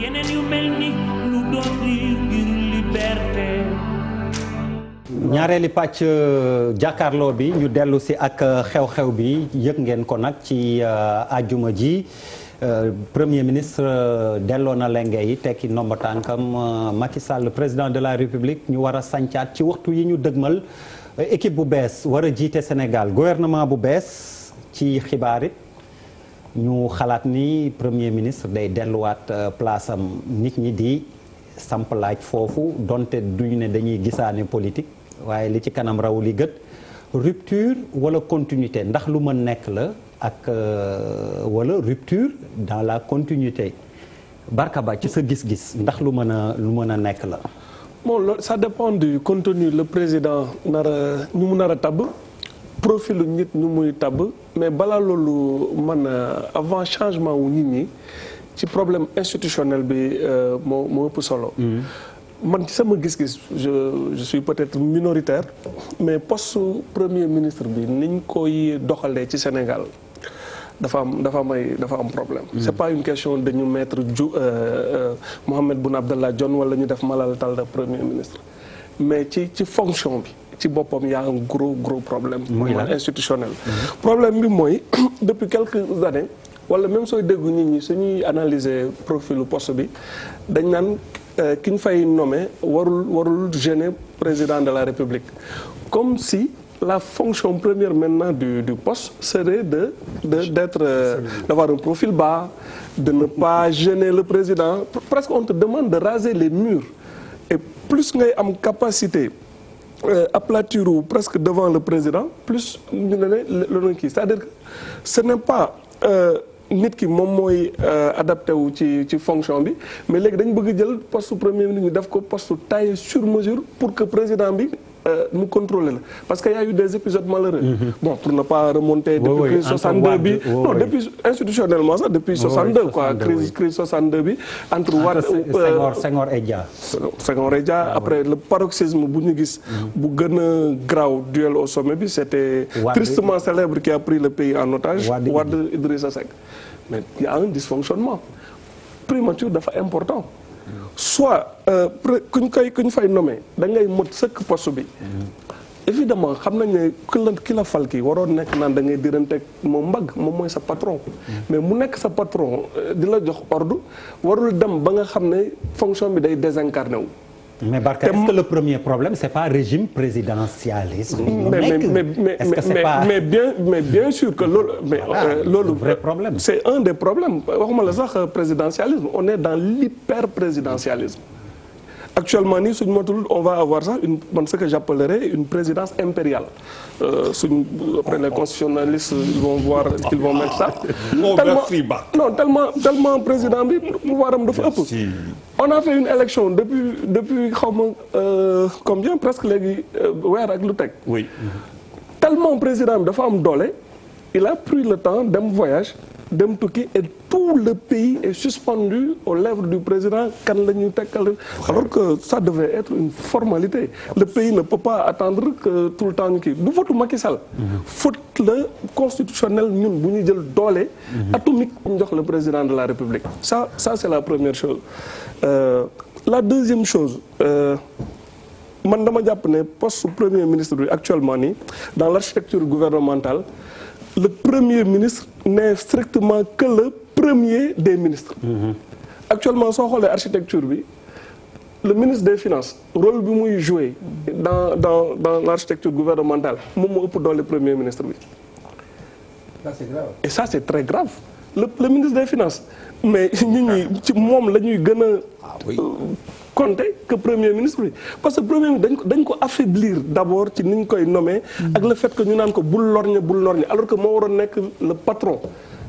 yeneen yu mel ni lu doon riir ngir liberté. ñaareeli pàcc jàkkaarloo bi ñu dellu si ak xew-xew bi yëg ngeen ko nag ci àjjuma ji premier ministre delloo na lenge yi tekki ndomba tànkam Macky Sall président de la République ñu war a sancaat ci waxtu yi ñu dëgmal équipe bu bees war a jiite Sénégal gouvernement bu bees ci xibaar it ñu xalaat ni premier ministre day delluwaat place am nit ñi di samp laaj foofu donte duñu ne dañuy gisaane politique waaye li ci kanam raw li gët rupture wala continuité ndax lu mën nekk la ak wala rupture dans la continuité Barka Ba ci sa gis-gis ndax lu mën a nekk la. Bon ça dépend du contenu le président ñu mu nar a tabb profilu nit ñu muy tabb mais balaa loolu mën a avant changement wu nit ñi ci problème institutionnel bi moo ëpp solo. man ci sama gis-gis je suis peut-être minoritaire mais poste premier ministre bi niñ koy doxalee ci Sénégal dafa am problème. C'est pas une question de ñu mettre Mohamed Boun Abdallah Dionne wala ñu def Malal Talla premier ministre mais ci fonction bi ci boppam y a un gros problème. institutionnel. problème bi mooy depuis quelques années wala même sooy déggu nit ñi suñuy analyser profilu poste bi dañ naan ki ñu fay nommer warul gêner président de la République comme si la fonction première maintenant du poste serait d'avoir un profil bas, de ne pas gêner le président. Presque on te demande de raser les murs. Et plus ngay am capacité aplatir ou presque devant le président, plus ñu ne kii. C'est-à-dire que ce n'est pas nit ki moom mooy adapté wu ci fonction bi mais léegi dañu bëgg jël poste premier ministre ñu def ko poste taillé sur mesure pour que président bi mu contrôler la parce que y a eu des épisodes malheureux. Bon pour ne pas remonter depuis crise 62 bi non depuis institutionnellement sax depuis 62 quoi crise 62 bi entre Wade Senghor et Dia. Senghor et Dia après le paroxysme bu ñu gis bu gën a graw duel au sommet bi c'était tristement célèbre qui a pris le pays en otage Wade Idrissa Seck mais il y a un dysfonctionnement primature dafa important. Soit kuñ fay nommer da ngay mot sëkk poste bi évidemment xam nañ ne ki la fal ki waroon nekk naan da ngay diranteeg moom mbagg moom mooy sa patron mais mu nekk sa patron di la jox ordre warul dem ba nga xam ne fonction bi day désincarné wu. mais Barka est-ce que le premier problème c'est pas régime présidentialiste. mais bien sûr que loolu vrai problème c'est un des problèmes waxuma la sax présidentialisme on est dans l'hyper présidentialisme actuellement nii suñu matul on va avoir sax ce que j'appellerais une présidence impériale après les constitutionnalistes ils vont voir qu'ils vont mettre ça tellement président bi pouvoir am dafa ëpp on a fait une élection depuis xawma combien presque léegi weer ak lu teg tellement président bi dafa am doole il a pris le temps dem voyage dem tukki et tout le pays est suspendu aux lèvres du président kan la ñuy tekkal alors que ça devait être une formalité le pays ne peut pas attendre que tout le temps ñu kii du votu Macky Sall faute la constitutionnel ñun bu ñu jël doole atomique ñu jox le président de la République ça c'est la première chose la deuxième chose man dama jàpp ne poste premier ministre bi actuellement nii dans l'architecture gouvernementale le premier ministre n'est strictement que le premier des ministres. Actuellement soo xoolee architecture bi le ministre des finances rôle bi muy jouer dans l'architecture gouvernementale moom moo ëpp doole premier ministre bi. Ça c'est grave. Et ça c'est très grave le ministre des finances mais nit ñi ci moom la ñuy gën a compter que premier ministre bi parce que premier ministre dañ ko affaiblir d'abord ci ni ñu koy nommer ak le fait que ñu naan ko bul lorgner alors que moo waroon nekk le patron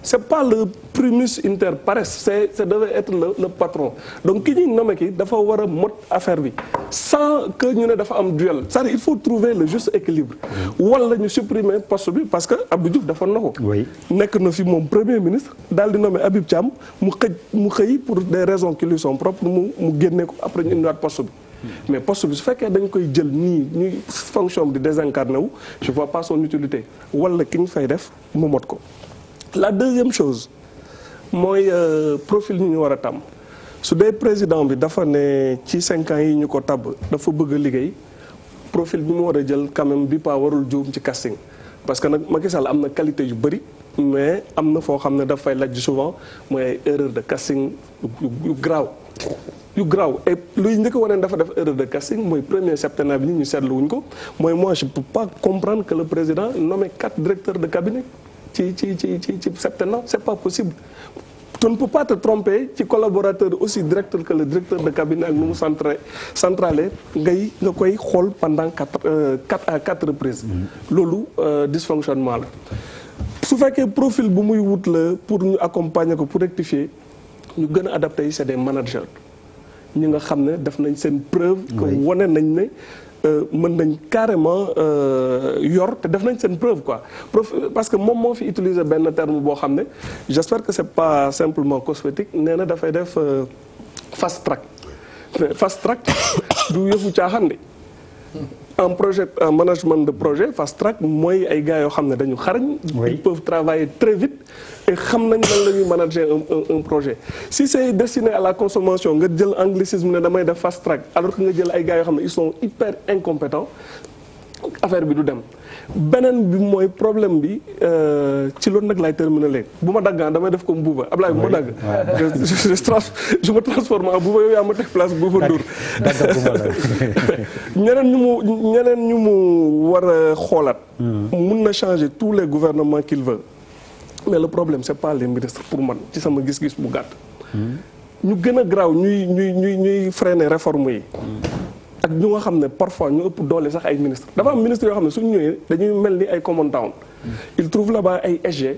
c'est pas le primus inter pares c'est devait être le patron donc ki ñuy nommé ki dafa war a mot affaire bi sans que ñu ne dafa am duel c'est-à-dire il faut trouver le juste équilibre wala ñu supprimer poste bi parce que Abdou Diouf dafa na ko nekk na fi moom premier ministre daal di nommé Habib Thiam mu xëy pour des raisons qui lui sont propres mu génne ko après ñu indiwaat poste bi mais poste bi su fekkee dañ koy jël nii ñuy fonction bi di désincarné wu je vois pas son utilité wala ki ñu fay def mu mot ko. La deuxième chose mooy profil ñu war a tàmm su dee président bi dafa ne ci 5 ans yi ñu ko tabb dafa bëgg a liggéey profil bi mu war a jël quand même bi pas warul juum ci casting parce que nag Macky Sall am na qualité yu bëri mais am na foo xam ne daf fay lajj souvent mooy ay erreur de casting yu graaw et luy njëkk a wane dafa def erreur de casting mooy premier septennat bi ñu seetlu wuñ ko mooy moi je peux pas comprendre que le président nomme 4 directeurs de cabinet ci septennat c'est pas possible. Tu ne peux pas te tromper ci collaborateur aussi directeur que le directeur de cabinet ak nu mu centralé nga koy xool pendant 4 reprises. loolu dysfonctionnement la. su fekkee profil bu muy wut la pour ñu accompagner ko pour rectifier ñu gën a adapté yi c'est des managers ñi nga xam ne def nañ seen preuve. que wane nañ ne mën nañ carrément yor te def nañ seen preuve quoi parce que moom moo fi utiliser benn terme boo xam ne j'espère que c'est pas simplement cosmétique nee na dafay def fast track du yëfu caaxaan de en management de projet fast track mooy ay gars yoo xam ne dañu xarañ. ils peuvent travailler très vite et xam nañ lan la ñuy manager un projet. si c'est destiné à la consommation nga jël anglicisme ne damay def fast track alors que nga jël ay gars yoo xam ne ils sont hyper incompétents affaire bi du dem. beneen bi mooy problème bi ci loolu nag laay terminer léegi bu ma daggaan damay def comme Bouba Ablaye bu ma dagg. je me transforme en Bouba yow yaa ma teg place Bouba Ndour. ñeneen ñu mu war a xoolaat. mun na changer tous les gouvernements qu'il veut mais le problème c'est pas les ministres pour man ci sama gis-gis bu gàtt. ñu gën a garaaw ñuy freiner réforme yi. ak ñu nga xam ne parfois ñu ëpp doole sax ay ministres dafa am ministres yoo xam ne suñu ñëwee dañuy mel ni ay common town ils trouvent là-bas ay SG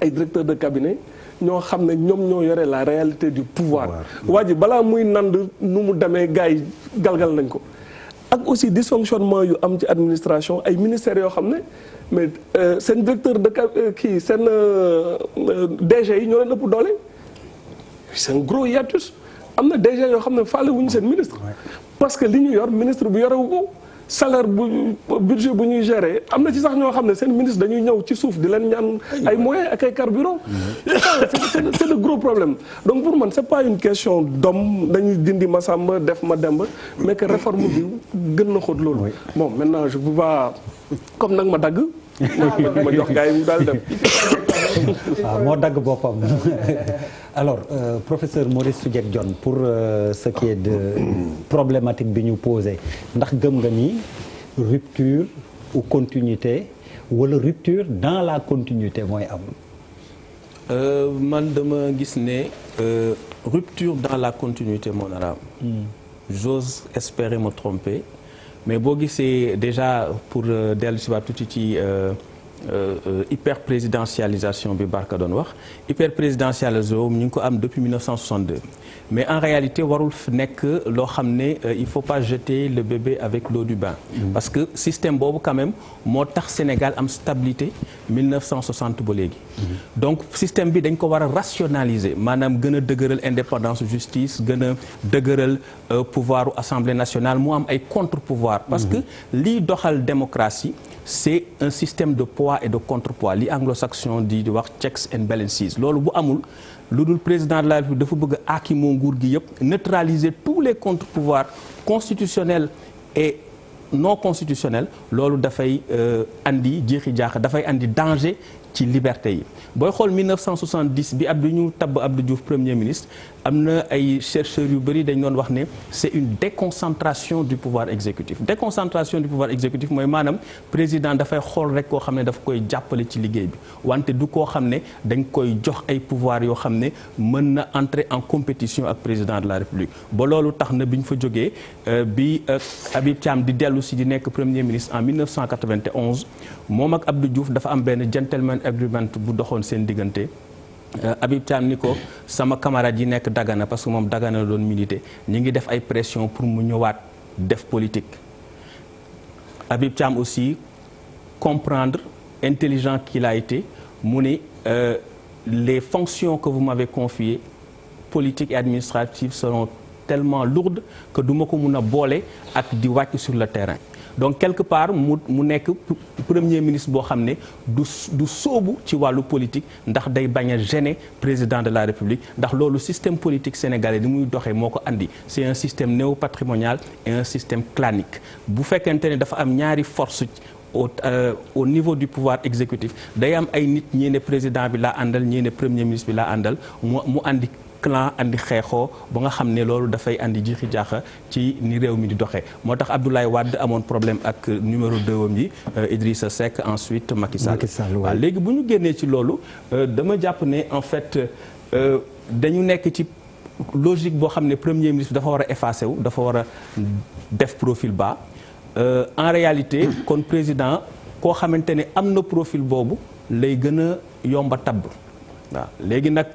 ay directeurs de cabinet ñoo xam ne ñoom ñoo yore la réalité du pouvoir waa ji balaa muy nand nu mu demee gars yi galgal nañ ko ak aussi dysfonctionnement yu am ci administration ay ministères yoo xam ne mais seen directeur de kii seen DG yi ñoo leen ëpp doole c'est un gros hiatus am na DG yoo xam ne faale wuñu seen ministre parce que li ñu yor ministre bu yorewu ko salaire bu budget bu ñuy gérer am na ci sax ñoo xam ne seen ministre dañuy ñëw ci suuf di leen ñaan ay moyens ak ay carburant c'est de gros problèmes donc pour man c'est pas une question d'homme dañuy dindi ma sàmba def ma demba mais que réforme bi gën na xóot loolu bon maintenant je peux pas comme nag ma dagg ma jox gars yi mu daal dem waaw moo dagg boppam alors professeur Maurice Soudieck Dione pour ce qui est de problématique bi ñu posé ndax gëm nga ni rupture ou continuité wala rupture dans la continuité mooy am. man dama gis ne rupture dans la continuité moo nar a am. J'ose espérer me tromper mais boo gisee déjà pour dellu si waat tuuti ci. hyper présidentialisation bi Barka doon wax hyper présidentialisation ñu ngi ko am depuis 1962 mais en réalité warul nekk loo xam ne il faut pas jeter le bébé avec l'eau du bain parce que système boobu quand même moo tax Sénégal am stabilité 1960 ba léegi donc système bi dañ ko war a rationaliser maanaam gën a dëgëral indépendance justice gën a dëgëral pouvoiru Assemblée nationale mu am ay contre-pouvoir parce que liy doxal démocratie c'est un système de poids et de contrepoids li anglo-saxon di wax checks and balances loolu bu amul lu dul président de la République dafa bëgg a aakimoo nguur gi yëpp neutraliser tous les contre-pouvoirs constitutionnels et non constitutionnels loolu dafay andi jiixi jaax dafay andi danger ci liberté yi booy xool 1970 bi ñu tabb Abdou Diouf premier ministre am na ay chercheurs yu bëri dañ doon wax ne c'est une déconcentration du pouvoir exécutif déconcentration du pouvoir exécutif mooy maanaam président dafay xool rek koo xam ne dafa koy jàppale ci liggéey bi wante du koo xam ne dañ koy jox ay pouvoir yoo xam ne mën na entrer en compétition ak président de la République ba loolu tax na bi ñu fa jógee bi Habib Thiam di dellu si di nekk premier ministre en 1991 moom ak Abdou Diouf dafa am benn gentleman agreement bu doxoon seen diggante Habib Thiam ni ko sama camarade yi nekk Dagana parce que moom Dagana la doon militer ñi ngi def ay pression pour mu ñëwaat def politique Habib Thiam aussi comprendre intelligent qu'il a été mu ni les fonctions que vous m'avez confiées politiques et administratives seront tellement lourdes que du ma ko mun a boole ak di wàcc sur le terrain donc quelque part mu nekk premier ministre boo xam ne du sóobu ci wàllu politique ndax day bañ a gêner président de la République ndax loolu système politique sénégalais ni muy doxee moo ko andi c'est un système néo-patrimonial et un système clanique bu fekkente ne dafa am ñaari force au niveau du pouvoir exécutif day am ay nit ñii ne président bi laa àndal ñii ne premier ministre bi laa àndal mu andi clan andi xeexoo ba nga xam ne loolu dafay andi jiixi jaaxa ci ni réew mi di doxee moo tax Abdoulaye Wade amoon problème ak numéro 2 am yi Idrissa Seck ensuite Macky Sall waaw léegi bu ñu génnee ci loolu dama jàpp ne en fait dañu nekk ci logique boo xam ne premier ministre dafa war a effacé wu dafa war a def profil bas en réalité kon président koo xamante ne am na profil boobu lay gën a yomba tabb waaw léegi nag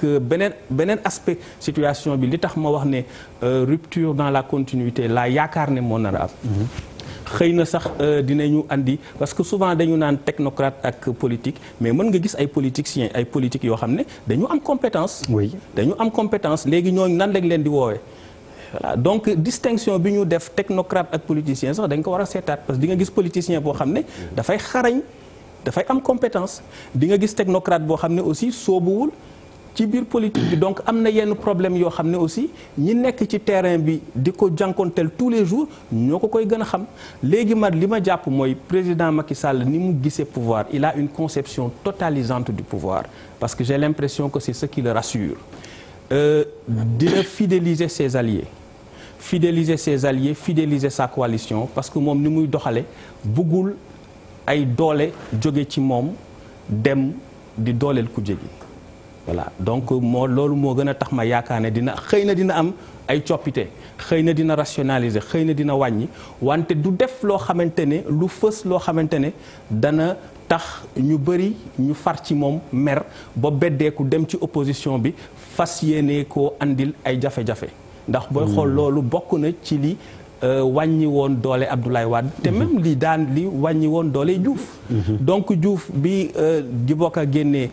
beneen aspect situation bi li tax ma wax ne rupture dans la continuité laa yaakaar ne moo nar a am xëy na sax dinañu andi parce que souvent dañu naan technocrate ak politique mais mën nga gis ay politiciens ay politiques yoo xam ne dañu am compétence oui dañu am compétence léegi ñooñu nan lañ leen di woowee voilà donc distinction bi ñu def technocrate ak politicien sax dañ ko war a seetaat parce que di nga gis politicien boo xam ne dafay xarañ dafay am compétence di nga gis technocrate boo xam ne aussi soobuwul ci biir politique bi donc am na yenn problème yoo xam ne aussi ñi nekk ci terrain bi di ko jànkonteel tous les jours ñoo ko koy gën a xam léegi man li ma jàpp mooy président Macky Sall ni mu gisee pouvoir il a une conception totalisante du pouvoir parce que j'ai l'impression que c'est ce qui le rassure dina fidéliser ses alliés fidéliser sa coalition parce que moom ni muy doxale bëggul ay doole jóge ci moom dem di dooleel kujje gi voilà donc loolu moo gën a tax ma yaakaar ne xëy na dina am ay coppite xëy na dina rationaliser xëy na dina wàññi wante du def loo xamante ne lu fës loo xamante ne dana tax ñu bëri ñu far ci moom mer ba beddeeku dem ci opposition bi fas yéene koo andil ay jafe-jafe ndax booy xool loolu bokk na ci li wàññi woon doole Abdoulaye Wade te même li wàññi woon doole Diouf donc Diouf bi Djiboka génnee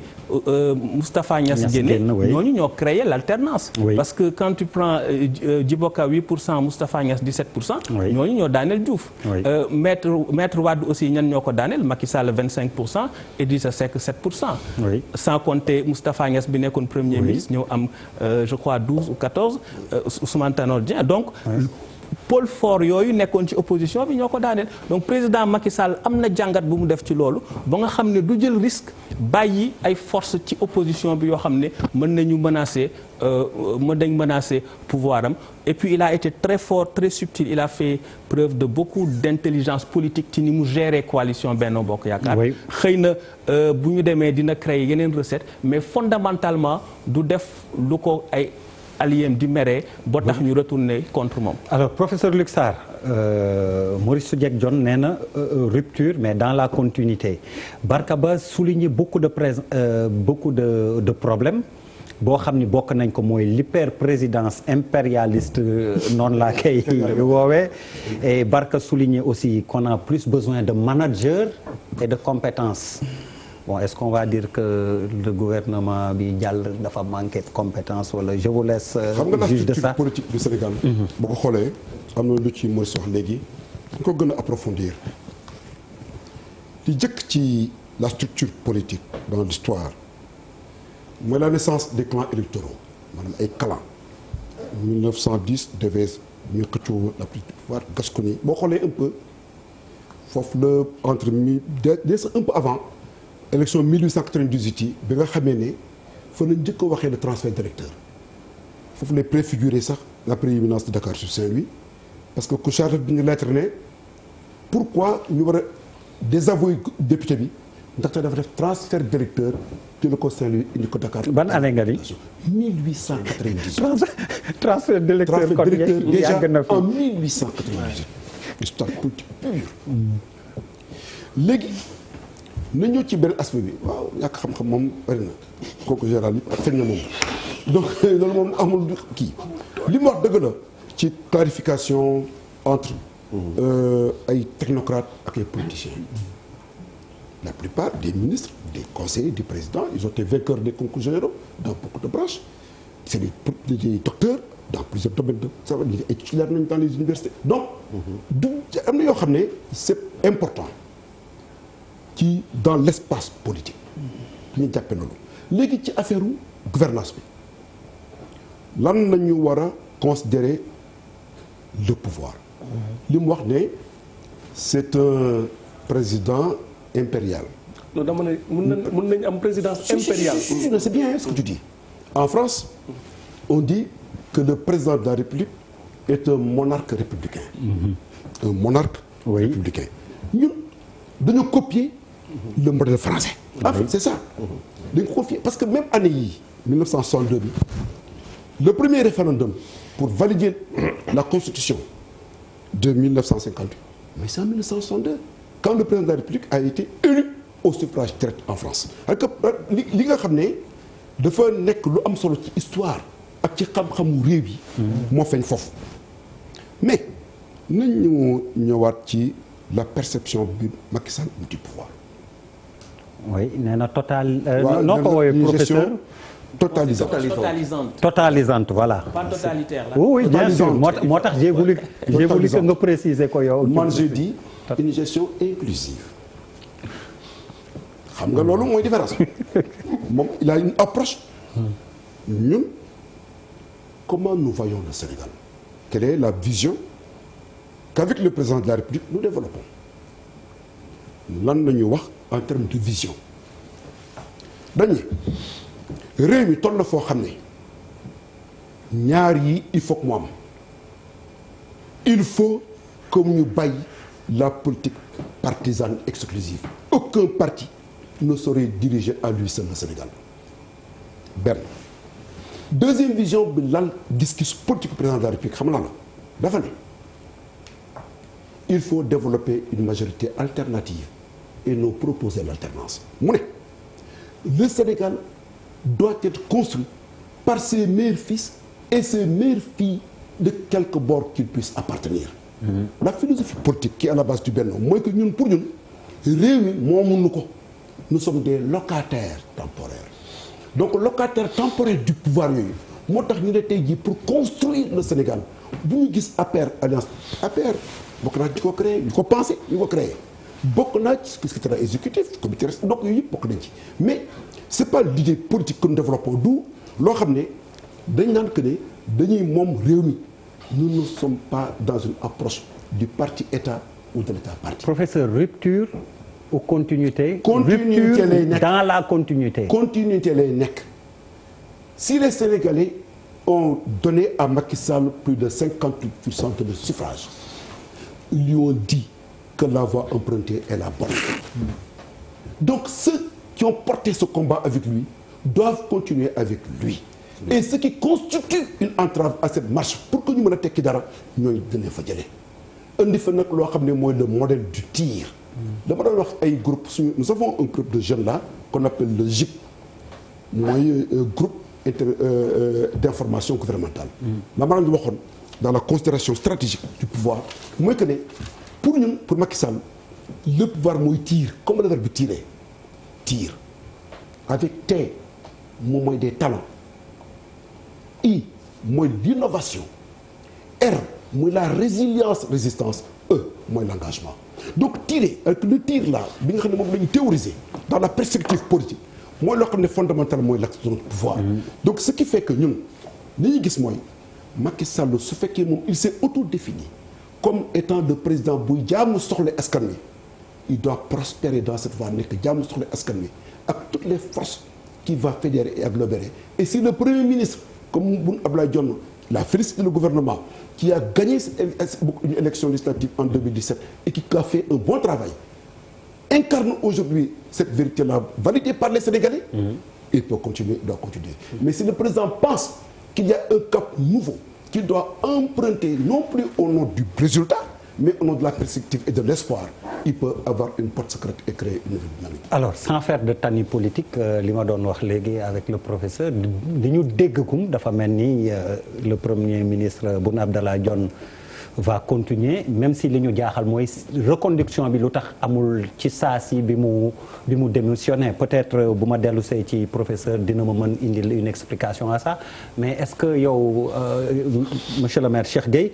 Moustapha Niass génne ñooñu ñoo créé l'alternance parce que quand tu prends Djiboka 8% Moustapha Niass 17% ñooñu ñoo daaneel Diouf maître Wade aussi ñan ñoo ko daaneel Macky Sall 25% Idrissa Seck 7% sans compter Moustapha Niass bi nekkoon premier ministre ñëw am je crois 12 ou 14 Ousmane Tanor Dieng donc pôle fort yooyu nekkoon ci opposition bi ñoo ko daaneel donc président Macky Sall am na jàngat bu mu def ci loolu ba nga xam ne du jël risque bàyyi ay force ci opposition bi yoo xam ne mën nañu menacer pouvoir am et puis il a été très fort très subtil il a fait preuve de beaucoup d'intelligence politique ci ni mu gérer coalition Benno Bokk Yaakaar xëy na bu ñu demee dina créer yeneen recette mais fondamentalement du def lu ko ay alliés di mere boo tax ñu retourner contre moom. alors professeur Luc Sarr Maurice Soudieck Dione nee na rupture mais dans la continuité Barka Ba souligne beaucoup de problèmes boo xam ni bokk nañ ko mooy l'hyperprésidence impérialiste noonu laa koy woowee et Barka souligne aussi qu'on a plus besoin de managers et de compétences. Bon, est-ce qu'on va dire que le gouvernement bi jàll dafa manqué de compétence wala je vous laisse juge de ça. xam nga la structure politique du Sénégal. boo ko xoolee am na lu ci mooy wax léegi dañ ko gën a approfondir li jëkk ci la structure politique dans l'histoire mooy la naissance des clans électoraux maanaam ay clans 1910 devait ñu xëccoo la prise du pouvoir Gascogne boo xoolee un peu foofu la entre un peu avant. élection 1898 yi bi nga xamee ne fa la njëkk a waxee le transfert d'électeurs foofu lay préfigurer sax la prééminence de Dakar sur Saint-Louis parce que Couchard bi ñu lettre ne pourquoi ñu war a désavouer député bi ndaxte dafa def transfert d'électeurs jëlee ko Saint-Louis indi ko Dakar. ban année nga ni 1898. transfert d'électeurs kon déjà yàgg na fi en 1898. histoire politique pure. léegi. na ñëw ci benn aspect bi waaw ñàkk xam-xam moom bari na kooku général bi ak feeñ na moom donc loolu moom amul kii li mu wax dëgg la ci clarification entre ay technocrates ak ay politiciens la plupart des ministres des conseillers du président ils ont été vainqueurs des concours généraux dans beaucoup de branches c'est des docteurs dans plusieurs domaines de savoir ay titulaires nañu dans les universités donc du am na yoo xam ne c'est important ci dans l'espace politique ñu jàppe noonu léegi ci affaire gouvernance bi lan nañu war a considérer le pouvoir li mu wax ne c'est un président impérial. non dama ne mën nañ am présidence impériale. Si, c'est bien ce que tu dis. En France on dit que le président de la République est un monarque républicain. Un monarque républicain. ñun dañoo copier le modèle français. En fait c'est ça. dañu copier parce que même année yi 1962 bi le premier référendum pour valider la constitution de 1958 mais c'est en 1962 quand le président de la République a été élu au suffrage direct en France. ak li nga xam ne dafa nekk lu am solo ci histoire ak ci xam-xamu réew yi. moo feeñ foofu mais nañu ñëwaat ci la perception bi Macky Sall du pouvoir. oui nee na total. noo ko woowee professeur. Totalisante, voilà. pas totalitaire là. Oui, bien sûr moo tax j'ai voulu que nga préciser ko yow. man je dis une gestion inclusive xam nga loolu mooy différence moom il a une approche ñun comment nous voyons le Sénégal quelle est la vision qu'avec le président de la République nous développons lan la ñuy wax en termes de vision dañu réew mi toll na foo xam ne ñaar yi il faut que mu am il faut que ñu bàyyi la politique partisane exclusive aucun parti ne saurait diriger à lui seul le Sénégal benn deuxième vision bi lan gis-gis politique président de la République xam naa la dafa ne il faut développer une majorité alternative et non proposer l'alternance mu ne le Sénégal doit être construit par ses meilleurs fils et ses meilleures filles de quelque bord qu'ils puissent appartenir. La philosophie politique qui est à la base du Benno mooy que ñun pour ñun réew mi moomuñu ko nous sommes des locataires temporaires donc locataires temporaires du pouvoir yooyu moo tax ñu ne tey jii pour construire le Sénégal bu ñu gis APR alliance APR bokk naa ci ko créé ñu ko pensé ñu ko créé bokk naa ci secrétaire exécutif comité donc yooyu yëpp bokk nañ ci mais c'est pas l'idée politique que nous développons du loo xam ne dañ naan que ne dañuy moom réew mi nous ne sommes pas dans une approche du parti État ou de l'État parti. Professeur, rupture ou continuité? Continuité lay nekk dans la continuité. Continuité lay nekk si les Sénégalais ont donné à Macky Sall plus de 58% de suffrage ils lui ont dit que la voie empruntée est la bonne. Donc ceux qui ont porté ce combat avec lui doivent continuer avec lui. Et ce qui constitue une entrave à cette marche pour que ñu mën a tekki dara ñooy dinañ fa jëlee indi fa nag loo xam ne mooy le modèle du tir. dama doon wax ay groupe suñu nous avons un groupe de jeunes là qu'on appelle le GIP mooy groupe d'information gouvernementale. la ma leen waxoon dans la considération stratégique du pouvoir mooy que ne pour ñun pour Macky Sall le pouvoir mooy tir comme le verbe bi tirer tir avec T moom mooy des talents. I mooy l'innovation R mooy la résistance E mooy l'engagement donc tirer avec le tir là bi nga xam ne moom la ñu théoriser dans la perspective politique mooy loo xam ne fondamental mooy l'axe de notre pouvoir. Donc ce qui fait que ñun li ñu gis mooy Macky Sall su fekkee moom il s'est autodéfini comme étant le président buy jaamu soxla askan wi il doit prospérer dans cette voie nekk jaamu soxla askan wi ak toutes les forces qui va fédérer et agglomérer et si le premier ministre comme Boun Abdallah Dionne la félicite le gouvernement qui a gagné une élection législative en 2017 et qui a fait un bon travail incarne aujourd'hui cette vérité-là validée par les Sénégalais. Il peut continuer, il doit continuer. Mais si le président pense qu'il y a un cap nouveau qu'il doit emprunter non plus au nom du résultat mais au nom de la perspective et de l'espoir il peut avoir une porte secrète et créer une nouvelle dynamique. Alors sans faire de tani politique li ma doon wax léegi avec le professeur li ñu déggagum dafa mel ni le premier ministre Boun Abdallah Dionne va continuer même si li ñu jaaxal mooy reconduction bi lu tax amul ci saa si bi mu démissionné peut-être bu ma dellu see ci professeur dina ma mën indil une explication à ça mais est-ce que yow monsieur le maire Cheikh Gueye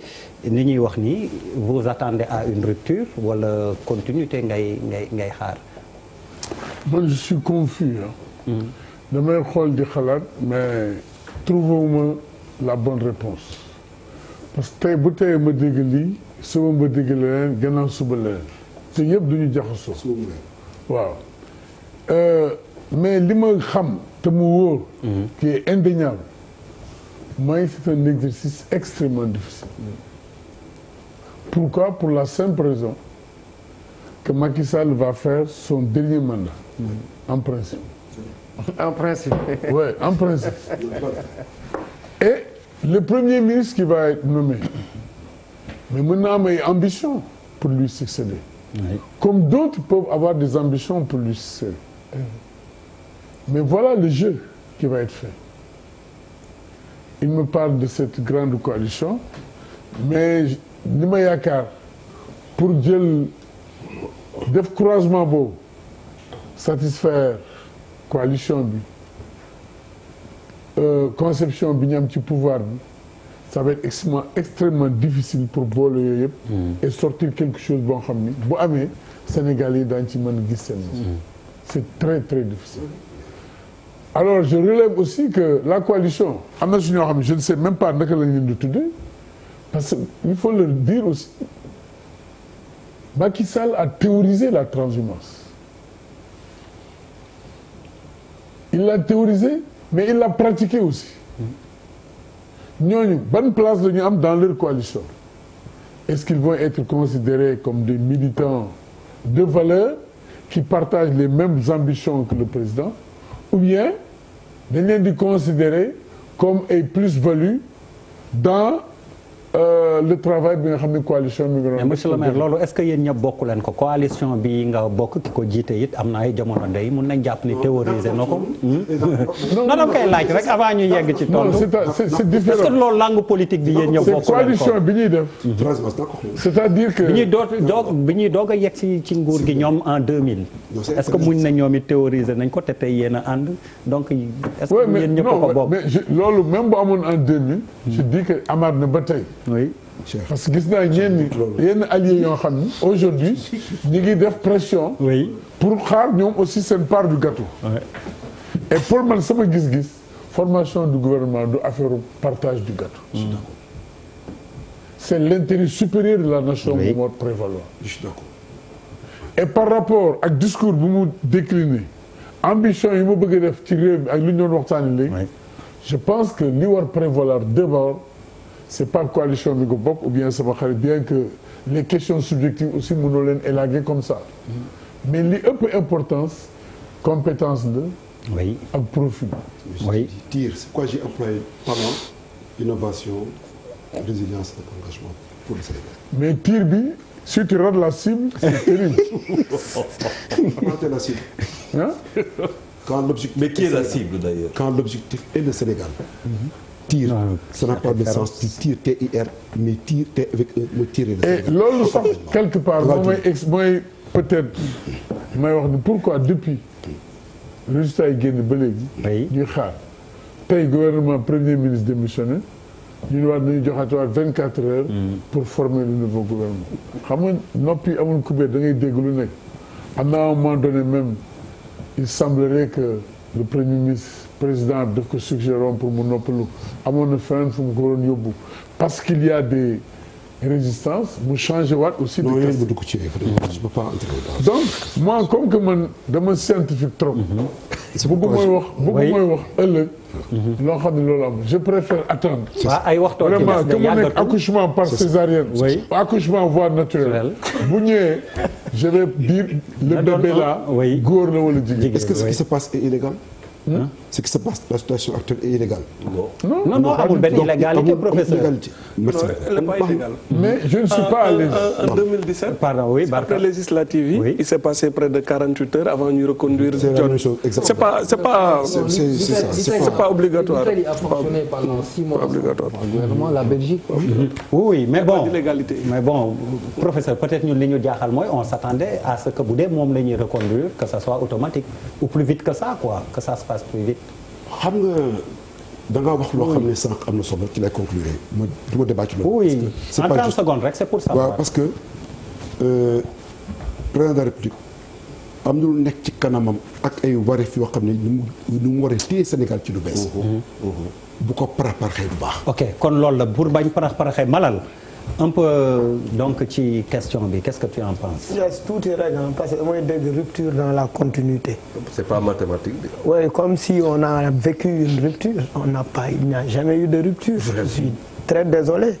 ni ñuy wax nii vous attendez à une rupture wala continuité ngay xaar. man je suis confus damay xool di xalaat mais trouvons-moi la bonne réponse parce que tey bu tey ma dégg lii suba ma dégg leneen gannaaw suba leneen te yëpp duñu jaxasoo waaw mais li ma xam te mu wóor qui est indéniable mooy c'est un exercice extrêmement difficile pourquoi pour la simple raison que Macky Sall va faire son dernier mandat en principe. En principe. Oui, en principe. Et le premier ministre qui va être nommé, mais maintenant il a une ambition pour lui succéder. Oui. Comme d'autres peuvent avoir des ambitions pour lui succéder. Mais voilà le jeu qui va être fait. Il me parle de cette grande coalition, mais ni ma yaakaar pour jël def croisement boobu satisfaire coalition bi conception bi ñu am ci pouvoir bi ça va être extrêmement difficile pour boole yooyu yëpp et sortir quelque chose boo xam ni bu amee Sénégal yi daañu ci mën a gis seen c'est très très difficile alors je relève aussi que la coalition am na su ñoo xam ne je ne sais même pas naka lañ leen di tuddee parce que il faut le dire aussi Macky Sall a théorisé la transhumance. Il l'a théorisé, mais il l'a pratiqué aussi. ñooñu ban place la ñu am dans leur coalition. Est-ce qu'ils vont être considérés comme des militants de valeur qui partagent les mêmes ambitions que le président, ou bien dañ leen di considérer comme ay plus-value dans le travail bi nga xam ne coalition bi nga doon. mais monsieur le maire loolu est-ce que yéen ñëpp bokk leen ko coalition bi nga bokk ki ko jiite it am na ay jamono ndey mun nañ jàpp ni théoriser na ko. non non koy laaj rek avant ñu yegg ci tontu. c'est différent est-ce que loolu langue politique bi yéen ñëpp bokk leen ko. coalition bi ñuy def. c'est-à-dire que. bi ñuy doog a yegg ci nguur gi ñoom en 2000. est-ce que muñ na ñoom it théoriser nañ ko te tey yéen a ànd donc. est-ce que yéen ñëpp ko bokk. mais loolu même bu amoon en 2000. je dis que amaat na ba tey. oui parce que gis naa yenn alliés yoo xam ni aujourd'hui ñu ngi def pression. oui pour xaar ñoom aussi seen part du gâteau. oui. et pour man sama gis-gis formation du gouvernement du affaire partage du gâteau. c'est l'intérêt supérieur de la nation bu moo prévaloir. Je suis d'accord. et par rapport ak discours bu mu décliné ambition yi mu bëgg a def ci réew mi ak li ñu doon waxtaanee léegi. je pense que li war prévaloir d'abord. c'est pas coalition bi ko bokk ou bien sama xarit bien que les questions subjectives aussi mënoo leen élaguer comme ça mais li ëpp importance compétence la oui ak profil oui TIR c'est quoi j'ai employé talent innovation résilience et engagement pour le Sénégal mais TIR bi si tu rates la cible c'est terrible rater la cible hein quand l'objectif mais qui est la cible d'ailleurs quand l'objectif est le Sénégal TIR ça n'a pas de sens tu tires TIR mais tire T avec me tirer le et loolu sax quelque part mooy peut-être may wax ni pourquoi depuis résultat yi génn ba léegi ñuy xaar tey gouvernement premier ministre démissionné ñu ne waat nañu joxaat 24 heures pour former le nouveau gouvernement xam nga noppi amul kubéer da ngay dégg lu nekk am na à un moment donné même il semblerait que le premier ministre président daf ko suggéroon pour mu noppalu amoon na feneen fu mu ko waroon yóbbu parce qu'il y a des résistances mu changé waat aussi de je peux pas entrer donc moi comme que man dama scientifique trop bëggu mooy wax ëllëg loo xam ne loolu am je préfère attendre ay waxtoo vraiment que mu nekk accouchement par césarienne accouchement voie naturelle bu ñëwee je vais dire le bébé là góor la wala jigéen est-ce que ce qui se passe est illégal Ce qui se passe, la situation actuelle est illégale. Non, amul benn illégalité, professeur. Merci. Elle n'est pas illégale. Mais je ne suis pas à l'aise. En 2017, Pardon, oui, après législative yi, Oui. il s'est passé près de 48 heures avant ñu reconduire. C'est la même chose, exactement. C'est pas obligatoire. L'Italie a fonctionné pendant 6 mois obligatoire. par gouvernement, la Belgique. Oui, mais bon. D'illégalité. Mais bon, professeur, peut-être ñun li ñu jaaxal mooy on s'attendait à ce que bu dee moom la ñuy reconduire que ça soit automatique ou plus vite que ça quoi, que ça se passe plus vite. xam nga da nga wax loo xam ne sànq am na solo ci lay conclure ma du ma débat ci loolu. Oui, c'est en pas 30 juste. secondes rek c'est pour savoir. waaw parce que président de la République am na lu nekk ci kanamam ak ay wareef yoo xam ne ni mu waree téye Sénégal ci lu bees. bu ko paraxee du baax. ok kon loolu la pour bañ paraxee Malal un peu donc ci question bi qu'est-ce que tu en penses. yes tuuti rek parce que mooy dégg rupture dans la continuité. C'est pas mathématique. Oui, comme si on a vécu une rupture. Il n'y a jamais eu de rupture. Je suis très désolé.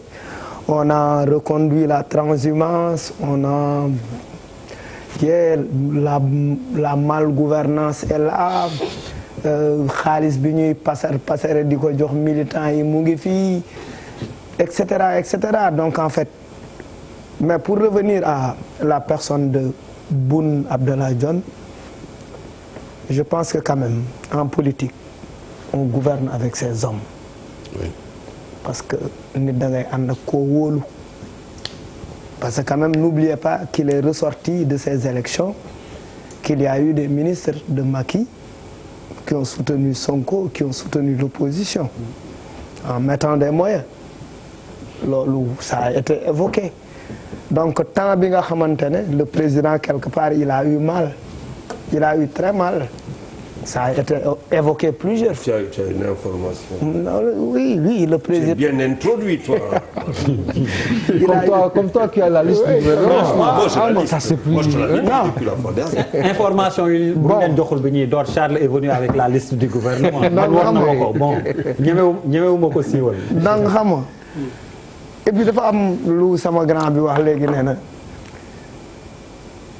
On a reconduit la transhumance, on a la malgouvernance est là. Xaalis bi ñuy passer di ko jox militants yi mu ngi fii et cetera. Donc en fait, mais pour revenir à la personne de Boun Abdallah Dionne, je pense que quand même en politique on gouverne avec ses hommes. Oui. Parce que nit da ngay ànd ak koo wóolu. Parce que quand même n'oubliez pas qu'il est ressorti de ces élections qu'il y a eu des ministres de Macky qui ont soutenu Sonko, qui ont soutenu l'opposition en mettant des moyens. Loolu ça a été évoqué. Donc temps bi nga xamante ne le président quelque part il a eu mal. Il a eu très mal. Ça a été évoqué plusieurs fois. Tu as une information. Oui, le président. Tu es bien introduit, toi. Comme toi qui as la liste du gouvernement. Moi, j'ai la liste. Ça c'est plus. Moi, je te l'ai dit Non. depuis la fois dernière. information yi bu ngeen joxul bi ñuy door Charles est venu avec la liste du gouvernement. man war na ma ko bon ñemewuma ko siiwal. donc xam nga et puis dafa am lu sama grand bi wax léegi nee na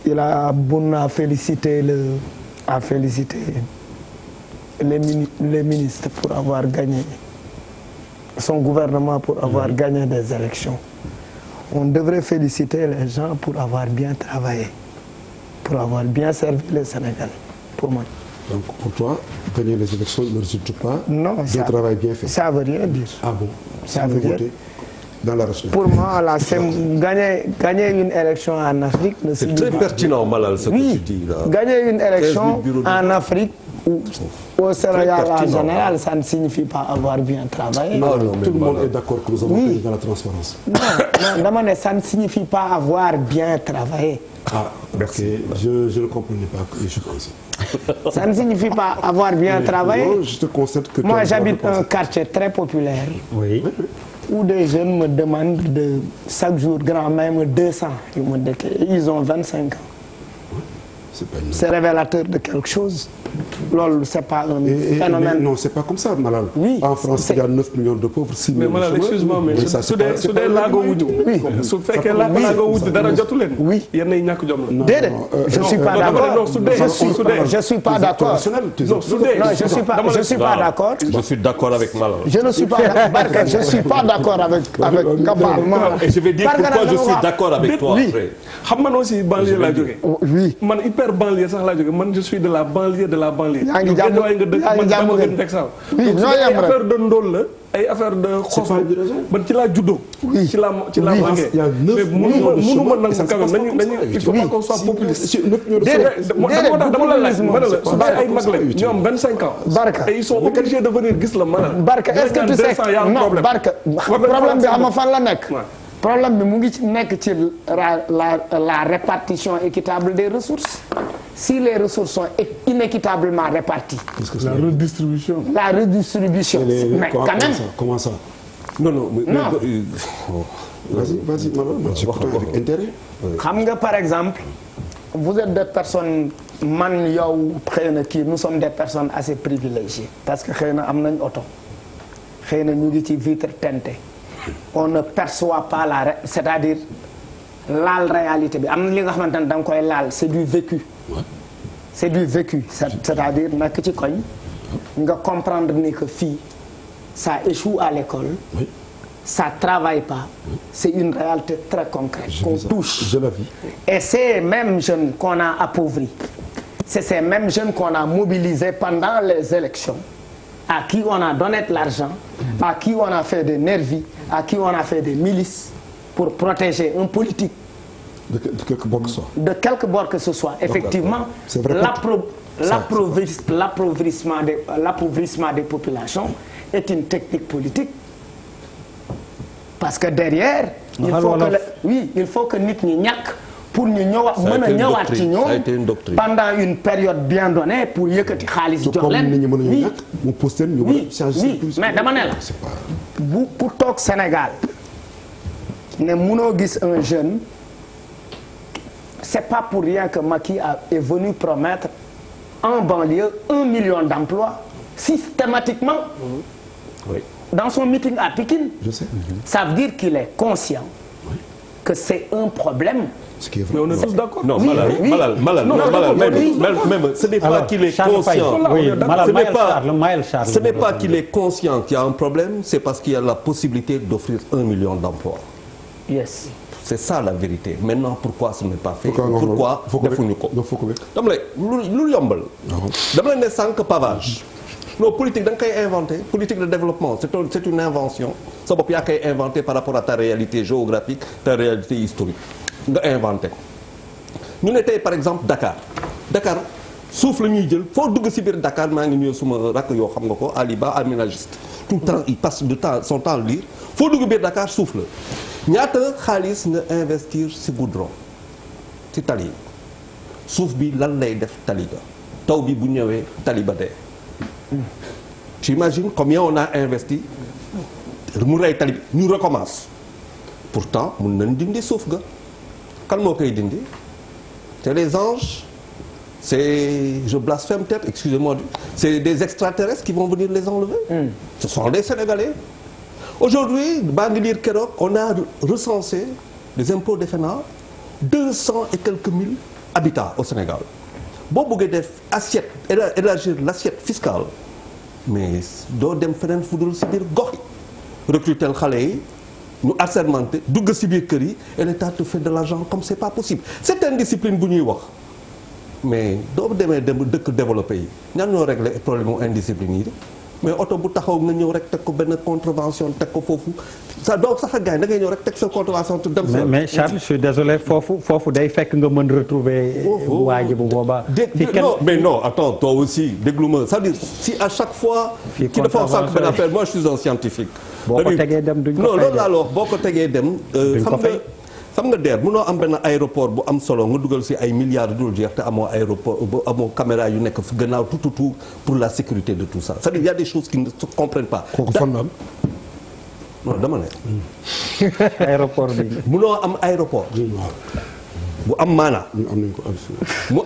il a Boun a félicité les ministres pour avoir gagné son gouvernement pour avoir gagné des élections. On devrait féliciter les gens pour avoir bien travaillé, pour avoir bien servi les Sénégalais, pour moi. Donc pour toi, gagner les élections ne résulte pas d'un travail bien fait. Ça veut rien dire. Ah bon? Ça veut dire. Dans la rationalité. Pour moi, là, c'est gagner une élection en Afrique. C'est très pertinent, Malal, ce que tu dis là. Gagner une élection en Afrique ou au Sénégal en général, ça ne signifie pas avoir bien travaillé. Non, tout le monde est d'accord que nous avons fait dans la transparence. Non, ça ne signifie pas avoir bien travaillé. Ah, merci. Je ne comprenais pas que je pense. Ça ne signifie pas avoir bien travaillé. Non, je te concède que moi, j'habite un quartier très populaire. Oui. Où des jeunes me demandent de chaque jour grand-mère 200. Ils ont 25 ans. C'est révélateur de quelque chose. Lol, c'est pas un phénomène. Non, c'est pas comme ça, Malal. Oui, en France, il y a 9 millions de pauvres, 6 millions de Malal, excuse-moi, mais su dee laago wuñu. Su fekkee laago wuñu dara jotu leen. Oui. Yéen ay ñàkk jom la. Déedéet, je suis pas d'accord. Je suis pas d'accord. Non, su dee. Je suis pas d'accord. Je suis d'accord avec Malal. Je ne suis pas d'accord. Je suis pas d'accord avec Kabal. Et je vais dire pourquoi je suis d'accord avec toi après. Xam nga aussi banlieue laa jógee. Oui. Man hyper banlieue sax laa jógee. Man je suis de la banlieue de la banlieue. yaa ngi jàmm yaa ngi jàmm gën teg sax. oui donc ay affaire de ndóol la ay affaire de xos man ci laa juddoo. oui ci laa màggee. mais mënu ma nangu quand même nañu il faut pas qu'on soit populiste. dama la laaj ma ne la su dee ay mag lañ ñoom 25 ans. Barka et ils sont obligés de venir gis la Malal. Barka est-ce que tu sais non Barka problème bi xam nga fan la nekk. problème bi mu ngi ci nekk ci la répartition équitable des ressources. Si les ressources sont inéquitablement réparties. La redistribution. La redistribution. Mais quand même. Comment ça? Non. Vas-y, Malal, j'écoute avec intérêt. Xam nga par exemple, vous êtes des personnes man yow xëy na kii nous sommes des personnes assez privilégiées parce que xëy na am nañ oto xëy na ñu ngi ci vitre teintée. On ne perçoit pas c'est-à-dire laal réalité bi am na li nga xamante ne da nga koy laal c'est du vécu. C'est du vécu c'est-à-dire nekk ci koñ nga comprendre ni que fii ça échoue à l'école. Oui. Ça travaille pas. C'est une réalité très concrète qu'on touche. Je la vis. Et ces mêmes jeunes qu'on a appauvris, c'est ces mêmes jeunes qu'on a mobilisés pendant les élections, à qui on a donné de l'argent, à qui on a fait des nervis, à qui on a fait des milices pour protéger un politique. De quelque bord que ce soit. De quelque bord que ce soit. Effectivement, l'appauvrissement des populations est une technique politique. Parce que derrière, il faut que nit ñi ñàkk pour ñu ñëwaat mën a ñëwaat ci ñoom pendant une période bien donnée pour yëkkati xaalis jox leen. Oui, mais dama ne la bu ku toog Sénégal ne mënoo gis un jeune, c'est pas pour rien que Macky est venu promettre en banlieue 1 million d'emplois systématiquement. Oui. Dans son meeting à Pikine. Je sais. Ça veut dire qu'il est conscient que c'est un problème. Mais on est tous d'accord. Non, Malal, même, ce n'est pas qu'il est conscient. Ce n'est pas qu'il est conscient qu'il y a un problème, c'est parce qu'il y a la possibilité d'offrir 1 million d'emplois. Yes. C'est ça la vérité. Maintenant, pourquoi ce n'est pas fait? Pourquoi defuñu ko? dama lay lu yombal. dama lay ne sànq pavage. non politique da nga koy inventé politique de développement c'est une invention sa bopp yaa koy inventé par rapport à ta réalité géographique ta réalité historique nga inventé ko. ñu ne tey par exemple Dakar suuf la ñuy jël foo dugg ci biir Dakar maa ngi ñëw suma rakk yoo xam nga ko Aliba aménagiste tout le temps il passe son temps lire foo dugg biir Dakar suuf la ñaata xaalis nga investir ci goudron ci tali suuf bi lan lay def tali ga taw bi bu ñëwee tali ba dee. J'imagine combien on a investi mu rey tali bi ñu recommence pourtant mun nañ dindi suuf ga kan moo koy dindi c'est les anges c'est je blasphème peut-être excusez-moi c'est des extraterrestres qui vont venir les enlever. Ce sont les Sénégalais. Aujourd'hui baa ngi lire keroog on a recensé les impôts defe naa 200 et quelques mille habitants au Sénégal boo bëggee def assiette élargir l'assiette fiscale mais doo dem feneen fu dul ci biir gox yi recruter xale yi ñu assermenté dugg ci biir kër yi et l'État te fait de l'argent comme c'est pas possible c'est une discipline bu ñuy wax mais doo demee dëkk développé yi ñan ñoo régler problème mu indiscipline yi mais oto bu taxaw nga ñëw rek teg ko benn contravention teg ko foofu ça donc sax gars yi da ngay ñëw rek teg sa contravention te dem sa mais Charles je suis désolé foofu day fekk nga mën retrouver waa ji bu boobaa non mais non attends toi aussi déglu ma c'est-à-dire si à chaque fois ki dafa wax sànq benn affaire moi je suis un scientifique boo ko tegee dem duñ ko fay non loolu laa la wax boo ko tegee dem xam nga DER mënoo am benn aéroport bu am solo nga dugal ci ay milliards dul jeex te amoo aéroport amoo caméra yu nekk fu gannaaw tout pour la sécurité de tout ça c'est-à-dire il y a des choses qui ne se comprennent pas. kooku fan la am. non dama ne. aéroport bi. mënoo am aéroport. bu am maanaa. mu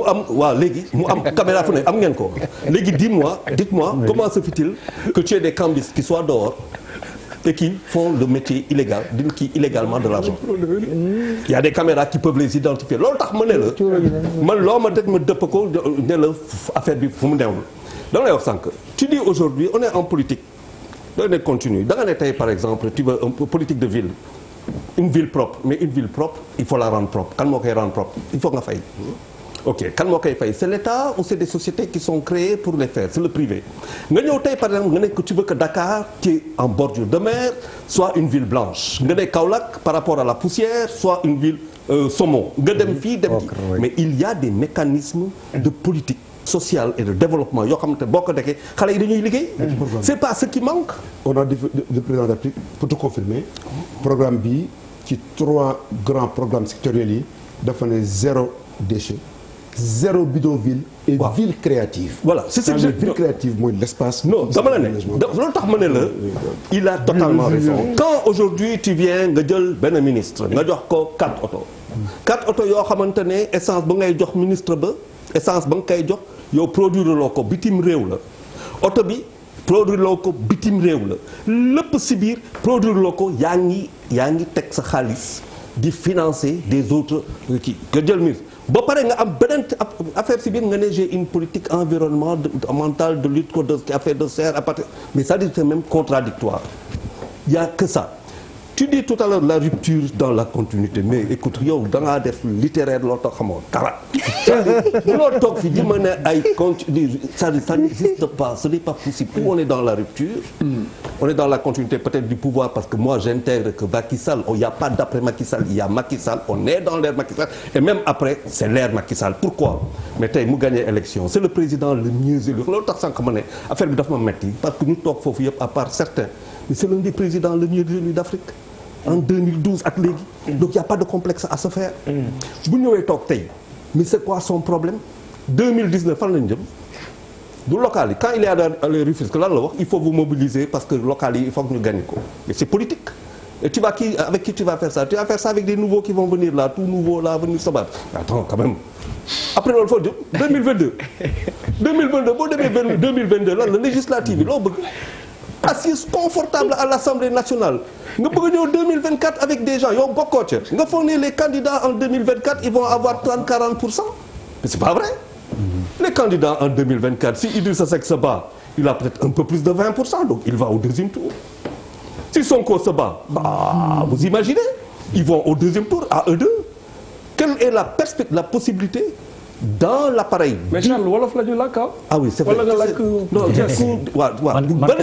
am waaw léegi mu am caméra fu ne am ngeen ko léegi dites-moi comment se fait-il que tu aies des cambistes qui soient dehors. Et qui font le métier illégal qui illégalement de l'argent. Il y a des caméras qui peuvent les identifier loolu tax ma ne la man loo ma teg ma dëpp ko ne la affaire bi fu mu newul dama lay wax sànq tu dis aujourd'hui on est en politique da nga ne continue da nga ne tey par exemple tu veux un politique de ville une ville propre mais une ville propre il faut la rendre propre kan moo koy rendre propre il faut nga fay ok kan moo koy fay c'est l'État ou c'est des sociétés qui sont créées pour les faire c'est le privé nga ñëw tey par exemple nga ne que tu veux que Dakar qui est en bordure de mer soit une ville blanche nga ne Kaolack par rapport à la poussière soit une ville saumon nga dem fii dem fii mais il y a des mécanismes de politique sociale et de développement yoo xamante boo ko dekee xale yi dañuy liggéey c'est pas ce qui manque on a dit le président de la République pour te confirmer programme bi ci 3 grands programmes sectoriels yi dafa ne 0 déchet 0 bidonville et ville créative. Voilà c'est ce que ville créative mooy l'espace. non dama la ne loolu tax ma ne la il a totalement raison. quand aujourd'hui tu viens nga jël benn ministre nga jox ko 4 oto. 4 oto yoo xamante ne essence ba ngay jox ministre ba essence ba nga koy jox yow produire loo ko bitim réew la oto bi produire loo ko bitim réew la lépp si biir produire loo ko yaa ngi teg sa xaalis di financer des autres kii nga jël ministre. ba pare nga am beneen affaire si biir nga ne j'ai une politique environnementale de lutte contre affaire de serre à partir mais ça dit c'est même contradictoire il y a que ça. Tu dis tout à l'heure la rupture dans la continuité mais écoute yow da ngaa def littéraire loo tax xamoo dara loo toog fi di mën a ay continue ça n'existe pas, ce n'est pas possible. Où on est dans la rupture, on est dans la continuité peut-être du pouvoir parce que moi j'intègre que Macky Sall, il n'y a pas d'après Macky Sall, il y a Macky Sall, on est dans l'ère Macky Sall et même après c'est l'ère Macky Sall. Pourquoi? Mais tey mu gagné élection, c'est le président le mieux élu. Loolu tax sànq ma ne affaire bi dafa ma metti parce que ñu toog foofu yëpp à part certains mais c'est l'un des présidents le mieux élu d'Afrique en 2012 ak léegi. Donc il n'y a pas de complexe à se faire. Bu ñëwee toog tey mais c'est quoi son problème? 2019 fan lañu jëm du local yi quand il est allé Rufisque lan la wax il faut vous mobiliser parce que local yi il faut que ñu gagne ko mais c'est politique. Et tu vas avec qui tu vas faire ça? Tu vas faire ça avec des nouveaux qui vont venir là, tout nouveau là venir se battre. Attends quand même. Après loolu foo jëm 2022 boo demee 2022 lan la législative yi loo bëgg. Assise confortable à l'Assemblée nationale nga bëgg a ñëw 2024 avec des gens yow bokkoo ca nga foog ne les candidats en 2024 ils vont avoir 30-40%. Mais c'est pas vrai. Les candidats en 2024 si Idrissa Seck se bat il a peut-être un peu plus de 20% donc il va au deuxième tour. Si Sonko se bat vous imaginez ils vont au deuxième tour à eux deux. Quelle est la possibilité dans l'appareil. Mais Charles wolof la ñu làkk ah oui c'est vrai wala nga làkk waaw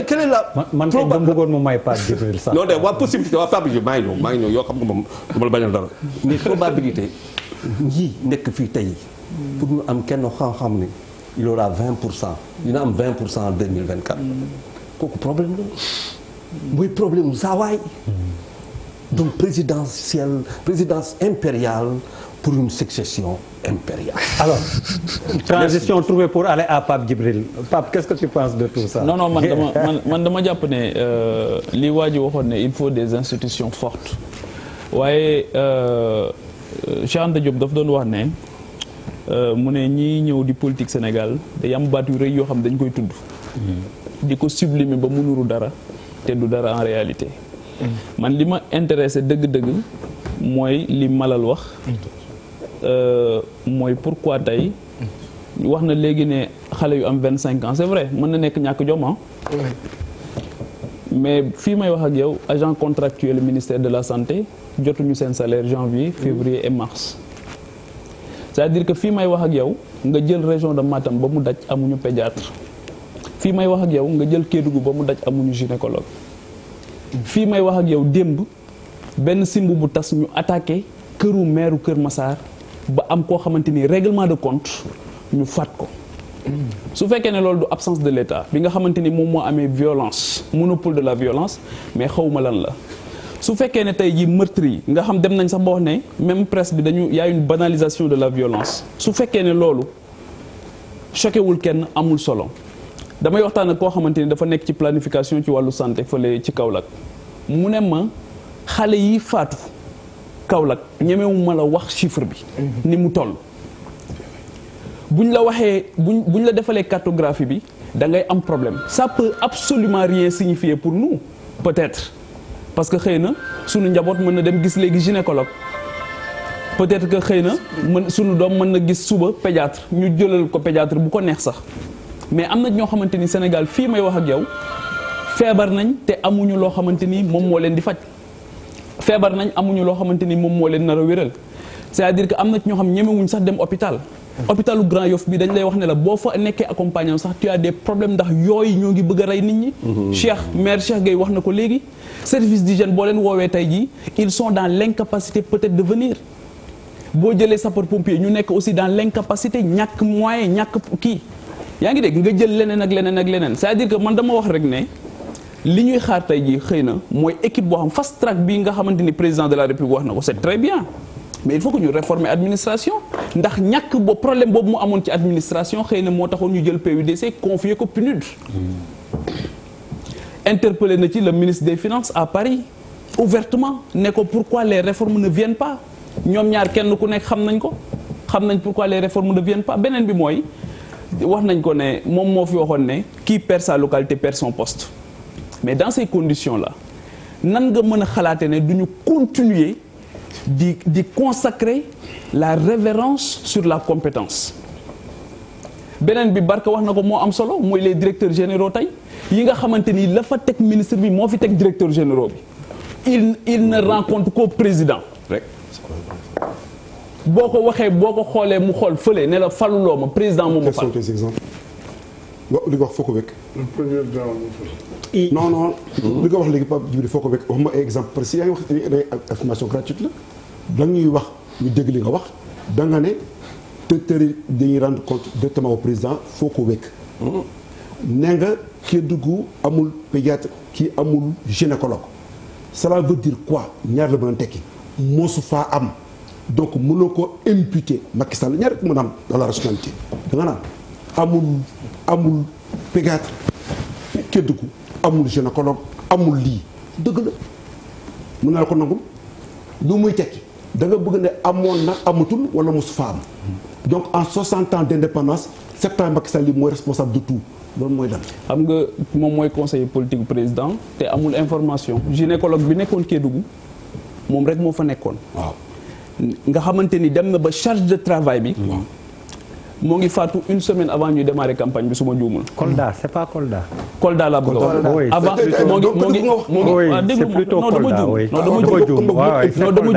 quelle est la man kay dama bëggoon mu may Pape Djibril sax. non de waa possibilité waa Pape Djibril maa ngi ñëw yoo xam nga moom du ma la bañal dara mais probabilité ñi nekk fii tey pour ñu am kenn xam-xam ne il aura 20% dina am 20% en 2024 kooku problème la mooy problème saawaay donc présidence impériale pour une succession impériale. Alors, transition trouvée pour aller à Pape Djibril. Pape, qu'est-ce que tu penses de tout ça? Non, man dama jàpp ne li waa ji waxoon ne il faut des institutions fortes waaye Cheikh Anta Diop daf doon wax ne mu ne ñi ñëw di politique Sénégal day am baat yu rëy yoo xam dañ koy tudd. di ko sublimer ba mu nuru dara te du dara en réalité. man li ma intéressé dëgg-dëgg mooy li Malal wax. mooy pourquoi tey wax na léegi ne xale yu am 25 ans c'est vrai mën na nekk ñàkk jom mais fii may wax ak yow agent contractuel ministère de la santé jotuñu seen salaire janvier février et mars c'est-à-dire que fii may wax ak yow nga jël région de Matam ba mu daj amuñu pédiatre fii may wax ak yow nga jël Kédougou ba mu daj amuñu gynécologue fii may wax ak yow démb benn simb bu tas ñu attaqué këru meeru Kër Massar ba am koo xamante ni règlement de compte ñu faat ko su fekkee ne loolu du absence de l'État bi nga xamante ni moom moo amee violence monopole de la violence mais xawma lan la su fekkee ne tey ji meurtre yi nga xam dem nañ sax ba wax ne même presse bi dañu y a une banalisation de la violence su fekkee ne loolu choqué wul kenn amul solo damay waxtaan ak koo xamante ni dafa nekk ci planification ci wàllu santé fële ci Kaolack mu ne ma xale yi faatu Kaolack ñemewuma la wax chiffre bi ni mu toll buñ la waxee buñ la defalee cartographie bi da ngay am problème ça peut absolument rien signifier pour nous peut-être parce que xëy na sunu njaboot mën na dem gis léegi gynécologue peut-être que xëy na sunu doom mën na gis suba pédiatre ñu jëlal ko pédiatre bu ko neex sax mais am na ñoo xamante ni Sénégal fii may wax ak yow feebar nañ te amuñu loo xamante ni moom moo leen di faj feebar nañ amuñu loo xamante ni moom moo leen nar a wéral c'est-à-dire que am na ci ñoo xam ñemewuñ sax dem hôpital hôpitalu Grand Yoff bi dañ lay wax ne la boo fa nekkee accompagnant sax tu as des problèmes ndax yooyu ñoo ngi bëgg a rey nit ñi maire Cheikh Gueye wax na ko léegi service d'hygiène boo leen woowee tey jii ils sont dans l'incapacité peut-être de venir boo jëlee sapeur-pompier ñu nekk aussi dans l'incapacité ñàkk moyen ñàkk kii yaa ngi dégg nga jël leneen ak leneen ak leneen c'est-à-dire que man dama wax rek ne li ñuy xaar tey jii xëy na mooy équipe boo xam fast track bii nga xamante ni président de la République wax na ko c'est très bien mais il faut que ñu réformer administration ndax ñàkk boobu problème boobu mu amoon ci administration xëy na moo taxoon ñu jël PUDC confier ko PNUD. interpellé na ci le ministre des Finances à Paris ouvertement ne ko pourquoi les réformes ne viennent pas ñoom ñaar kenn ku nekk xam nañ ko xam nañ pourquoi les réformes ne viennent pas beneen bi mooy wax nañ ko ne moom moo fi waxoon ne qui perd sa localité perd son poste. Mais dans ces conditions-là nan nga mën a xalaate ne du ñu continuer di consacrer la révérence sur la compétence. beneen bi Barka wax na ko moo am solo mooy les directeurs généraux tey yi nga xamante ni la fa teg ministre bi moo fi teg directeur généraux bi il ne rencontre qu'au président rek. boo ko waxee boo ko xoolee mu xool fële ne la faluloo ma président moom ma fal. quels sont tes exemples li nga wax foo ko wekk. le premier daaw non non. li nga wax léegi Pape Djibril foo ko wekk wax ma ay exemple parce que yaa ngi wax information gratuite la da ñuy wax ñu dégg li nga wax da nga ne directeur yi dañuy rendre compte directement au président foo ko wekk. nee nga Kédougou amul pédiatre kii amul gynécologue cela veut dire quoi ñaar la mën a tekki mosu faa am. donc mënoo ko imputer Macky Sall ñaar rek mën a am dans la rationalité da nga naan amul pédiatre Kédougou amul gynécologue amul lii dëgg la mën naa la ko nangul lu muy tekki da nga bëgg ne amoon na amatul wala mosu fa am donc en 60 ans d'indépendance 7 ans Macky Sall li mooy responsable de tout loolu mooy lan. xam nga moom mooy conseiller politique président te amul information gynécologue bi nekkoon Kédougou moom rek moo fa nekkoon. waaw. nga xamante ni dem na ba charge de travail bi. moo ngi faatu une semaine avant ñuy démarrer campagne bi su ma juumul. Kolda c'est pas Kolda. Kolda la bëgg a wax. oui avant moo ngi c'est plutôt Kolda oui. non dama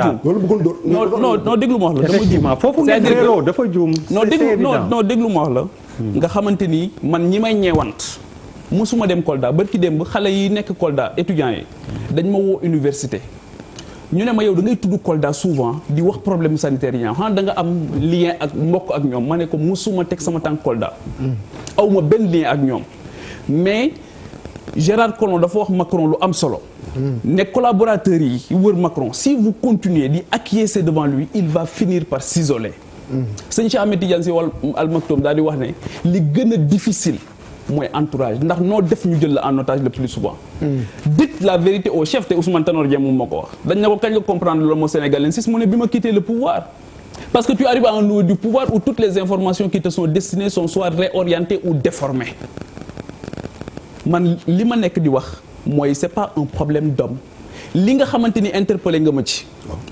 juum non déglu ma wax la dama juum. foofu ngeen réeroo dafa juum. non déglu ma wax la. nga xamante ni man ñi may ñeewant musuma dem Kolda barki démb xale yi nekk Kolda étudiants yi dañ ma woo université. ñu ne ma yow da ngay tudd Kolda souvent di wax problème sanitaire yi ñaaw da nga am lien ak mbokk ak ñoom ma ne ko musuma teg sama tànk Kolda. aw ma benn lien ak ñoom. mais Gérard Collomb dafa wax Macron lu am solo. ne collaborateurs yi wër Macron si vous continuez di acquiescer devant lui il va finir par s'isoler. sëñ Cheikh Ahmed Tidiane Sy Al Maktoum daal di wax ne li gën a difficile. mooy entourage ndax noo def ñu jël la en otage le plus souvent. dites la vérité au chef te Ousmane Tanor Dieng moom moo ko wax dañ ne ko kañ nga comprendre le mot sénégalensis mu ne bi ma quitté le pouvoir. parce que tu arrives à un niveau du pouvoir où toutes les informations qui te sont destinées sont soit réorientées ou déformées. man li ma nekk di wax mooy c'est pas un problème d'homme li nga xamante ni interpellé nga ma ci.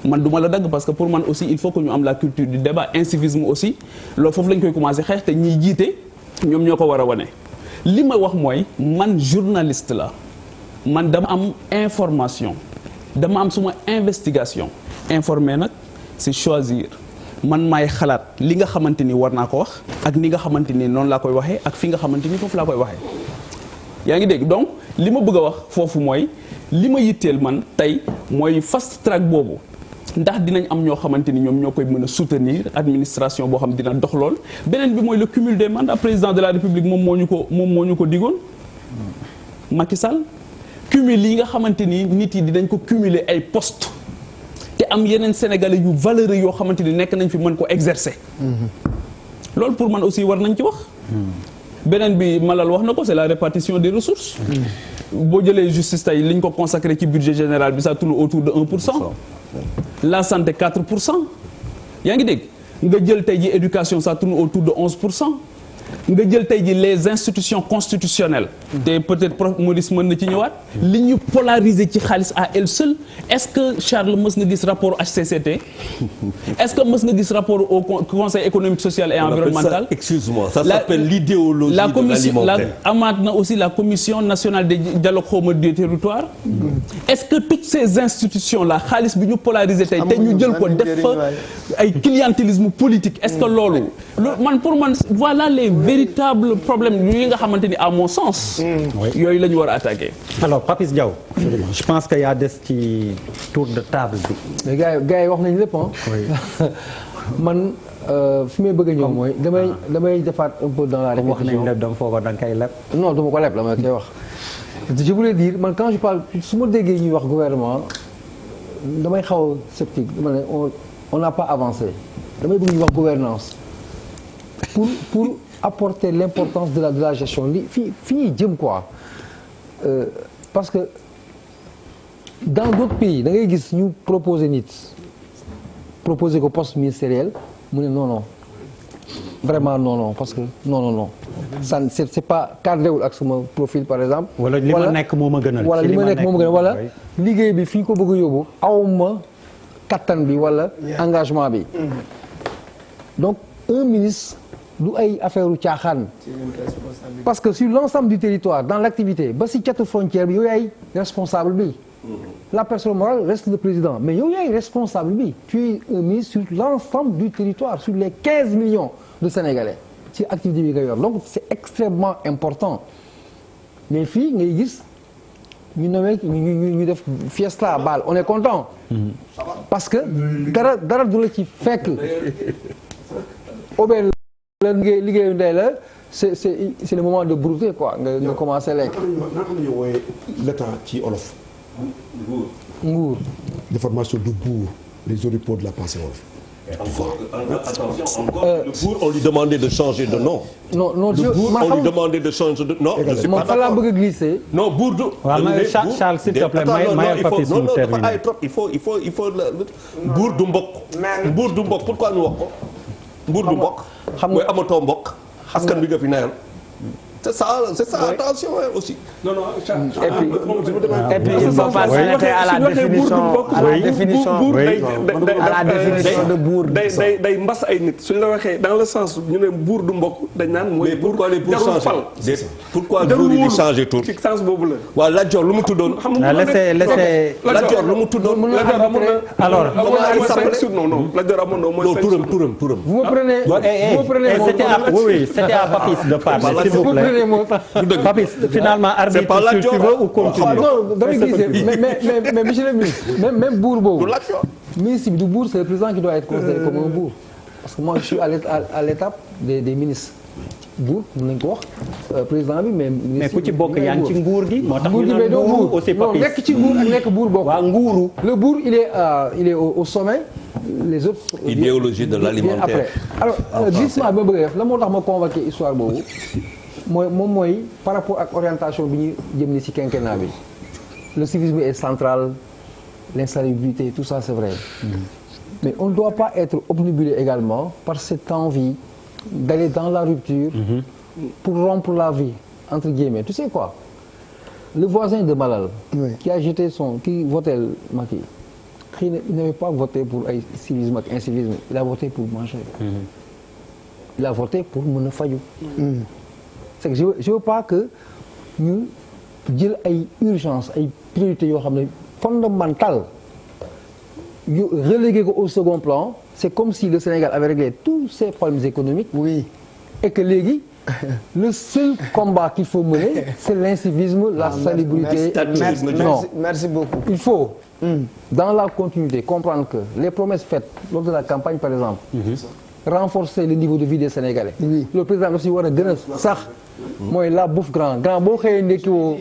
man du ma la dagg parce que pour man aussi il faut que ñu am la culture du débat incivisme aussi loolu foofu lañ koy commencer xeex te ñiy jiite ñoom ñoo ko war a wane. li ma wax mooy man journaliste la man dama am information dama am suma investigation informer nag c'est choisir man maay xalaat li nga xamante ni war naa ko wax ak ni nga xamante ni noonu laa koy waxee ak fi nga xamante ni foofu laa koy waxee. yaa ngi dégg donc li ma bëgg a wax foofu mooy li ma yitteel man tey mooy fast track boobu ndax dinañ am ñoo xamante ni ñoom ñoo koy mën a soutenir administration boo xam dina dox lool beneen bi mooy le cumul des mandats président de la république moom moo ñu ko digoon Macky Sall cumul yi nga xamante ni nit yi dinañ ko cumuler ay postes te am yeneen sénégalais yu valeureux yoo xamante ni nekk nañ fi mën ko exercer loolu pour man aussi war nañ ci wax beneen bi Malal wax na ko c'est la répartition des ressources boo jëlee justice tey li ñu ko consacré ci budget général bi ça tourne autour de 1%. la santé 4%. yaa ngi dégg nga jël tey ji éducation ça tourne autour de 11%. nga jël tey ji les institutions constitutionnelles. te peut-être prof Maurice mën na ci ñëwaat. li ñu polariser ci xaalis à elle seule est-ce que Charles mës nga gis rapport HCCT. est-ce que mës nga gis rapport au conseil économique social et environnemental. excuse-moi ça s'appelle l'idéologie la de commission l'alimentaire. amaat na aussi la commission nationale de dialogue xawma du territoire. est-ce que toutes ces institutions là xaalis bi ñu polariser tey te ñu jël ko def fa ay clientélisme politique est-ce que loolu. man pour man voilà les véritables problèmes yi nga xamante ni à mon sens. yooyu la ñu war a attaquer. alors Papis Diaw. je pense que yaa des ci tour de table bi. mais gars yi wax nañu lépp man fi may bëgg a ñëw mooy damay defaat un peu dans la répétition. wax nañu lépp dama foog da nga koy leb. non dama ko leb la ma koy wax. je voulais dire man quand je parle su ma déggee ñuy wax gouvernement damay xaw a sceptique dama ne on n'a pas avancé damay bëgg ñuy wax gouvernance pour apporter l'importance de la gestion li fi ñuy jëm quoi parce que dans d'autres pays da ngay gis ñu proposer ko poste ministériel mu ne non vraiment non parce que non ça c'est pas cadré wul ak sama profil par exemple. wala li ma nekk moo ma gënal. wala li ma nekk moo ma gënal wala liggéey bi fi ñu ko bëgg a yóbbu awma kattan bi wala engagement bi. Donc un ministre du ay affaire u caaxaan. Parce que sur l'ensemble du territoire dans l'activité ba si catu frontière bi yow yaay responsable bi. La personne morale reste le président mais yow yaay responsable bi. Tu es un ministre sur l'ensemble du territoire sur les 15 millions de Sénégalais ci activité bi nga yor donc c'est extrêmement important mais fii ngay gis ñu nommé ñu def fiesta bal on est content. Parce que dara du la ci fekk. Obel la liggéeyu ndey la c'est le moment de brouter quoi nga commencer lekk. naka la ñuy wooyee l'état ci olof. nguur. déformation du bourg les oripeaux de la pensée wolof. Attention, encore, le bourg, on lui demandait de changer de nom. Non, le bourg, on lui demandait de changer de nom. Je suis pas d'accord. bëgg a glisser. Non, bourg du. Charles, s'il te plaît, il faut bourg du mbokk. Bourg du mbokk, pourquoi ñu wax ko? Bourg du mbokk. xam nga amatoo mbokk. askan bi nga fi nayal. C'est ça, attention aussi. Non, et puis il faut pas s'arrêter à la définition de buur. day mbas ay nit suñ la waxee dans le sens ñu ne buur du mbokk dañ naan mooy. pourquoi les bourgs changent? Pourquoi buur yi di changer tour? ci sens boobu la. waaw Lat Dior lu mu tuddoon. laissez Lat Dior lu mu tuddoon. Lat Dior amoon na. alors non Lat Dior amoon na mooy. turam. Vous me prenez c'était à Papis de parler s'il vous plaît. Papis, finalement, arbitre si tu veux ou continue. Non, damay gisee mais monsieur le ministre même buur boobu. ministre bi du buur c'est le président qui doit être considéré comme un buur. Parce que moi je suis à l'étape des ministres. buur mën nañu ko wax président bi mais ku ci bokk yaa ngi ci nguur gi. moo tax ñu naan nguuru aussi Papis. non nekk ci nguur ak nekk buur bokk. waaw nguuru. le buur il est au sommet. les autres. idéologie de l'alimentaire. après alors glissement bi ma bëgg a def la moo tax ma convoqué histoire boobu. mooy par rapport ak orientation bi ñu jëm ni ci quinquennat bi le civisme est central l'insalubrité tout ça c'est vrai mais on ne doit pas être obnubilé également par cette envie d'aller dans la rupture pour rompre la vie entre guillemets tu sais quoi le voisin de Malal qui a jeté qui votait Macky xëy na il n'avait pas voté pour ay civisme ak incivisme il a voté pour manger il a voté pour mën a faju c'est que je veux pas que ñu jël ay urgence ay priorités yoo xam ne fondamentales yu relégué ko au second plan c'est comme si le Sénégal avait réglé tous ses problèmes économiques et que léegi le seul combat qu'il faut mener c'est l'incivisme la salubrité merci beaucoup il faut dans la continuité comprendre que les promesses faites lors de la campagne par exemple renforcer le niveau de vie des Sénégalais le président aussi war a gën a sax mooy la bouffe grand boo xëyee ndekki woo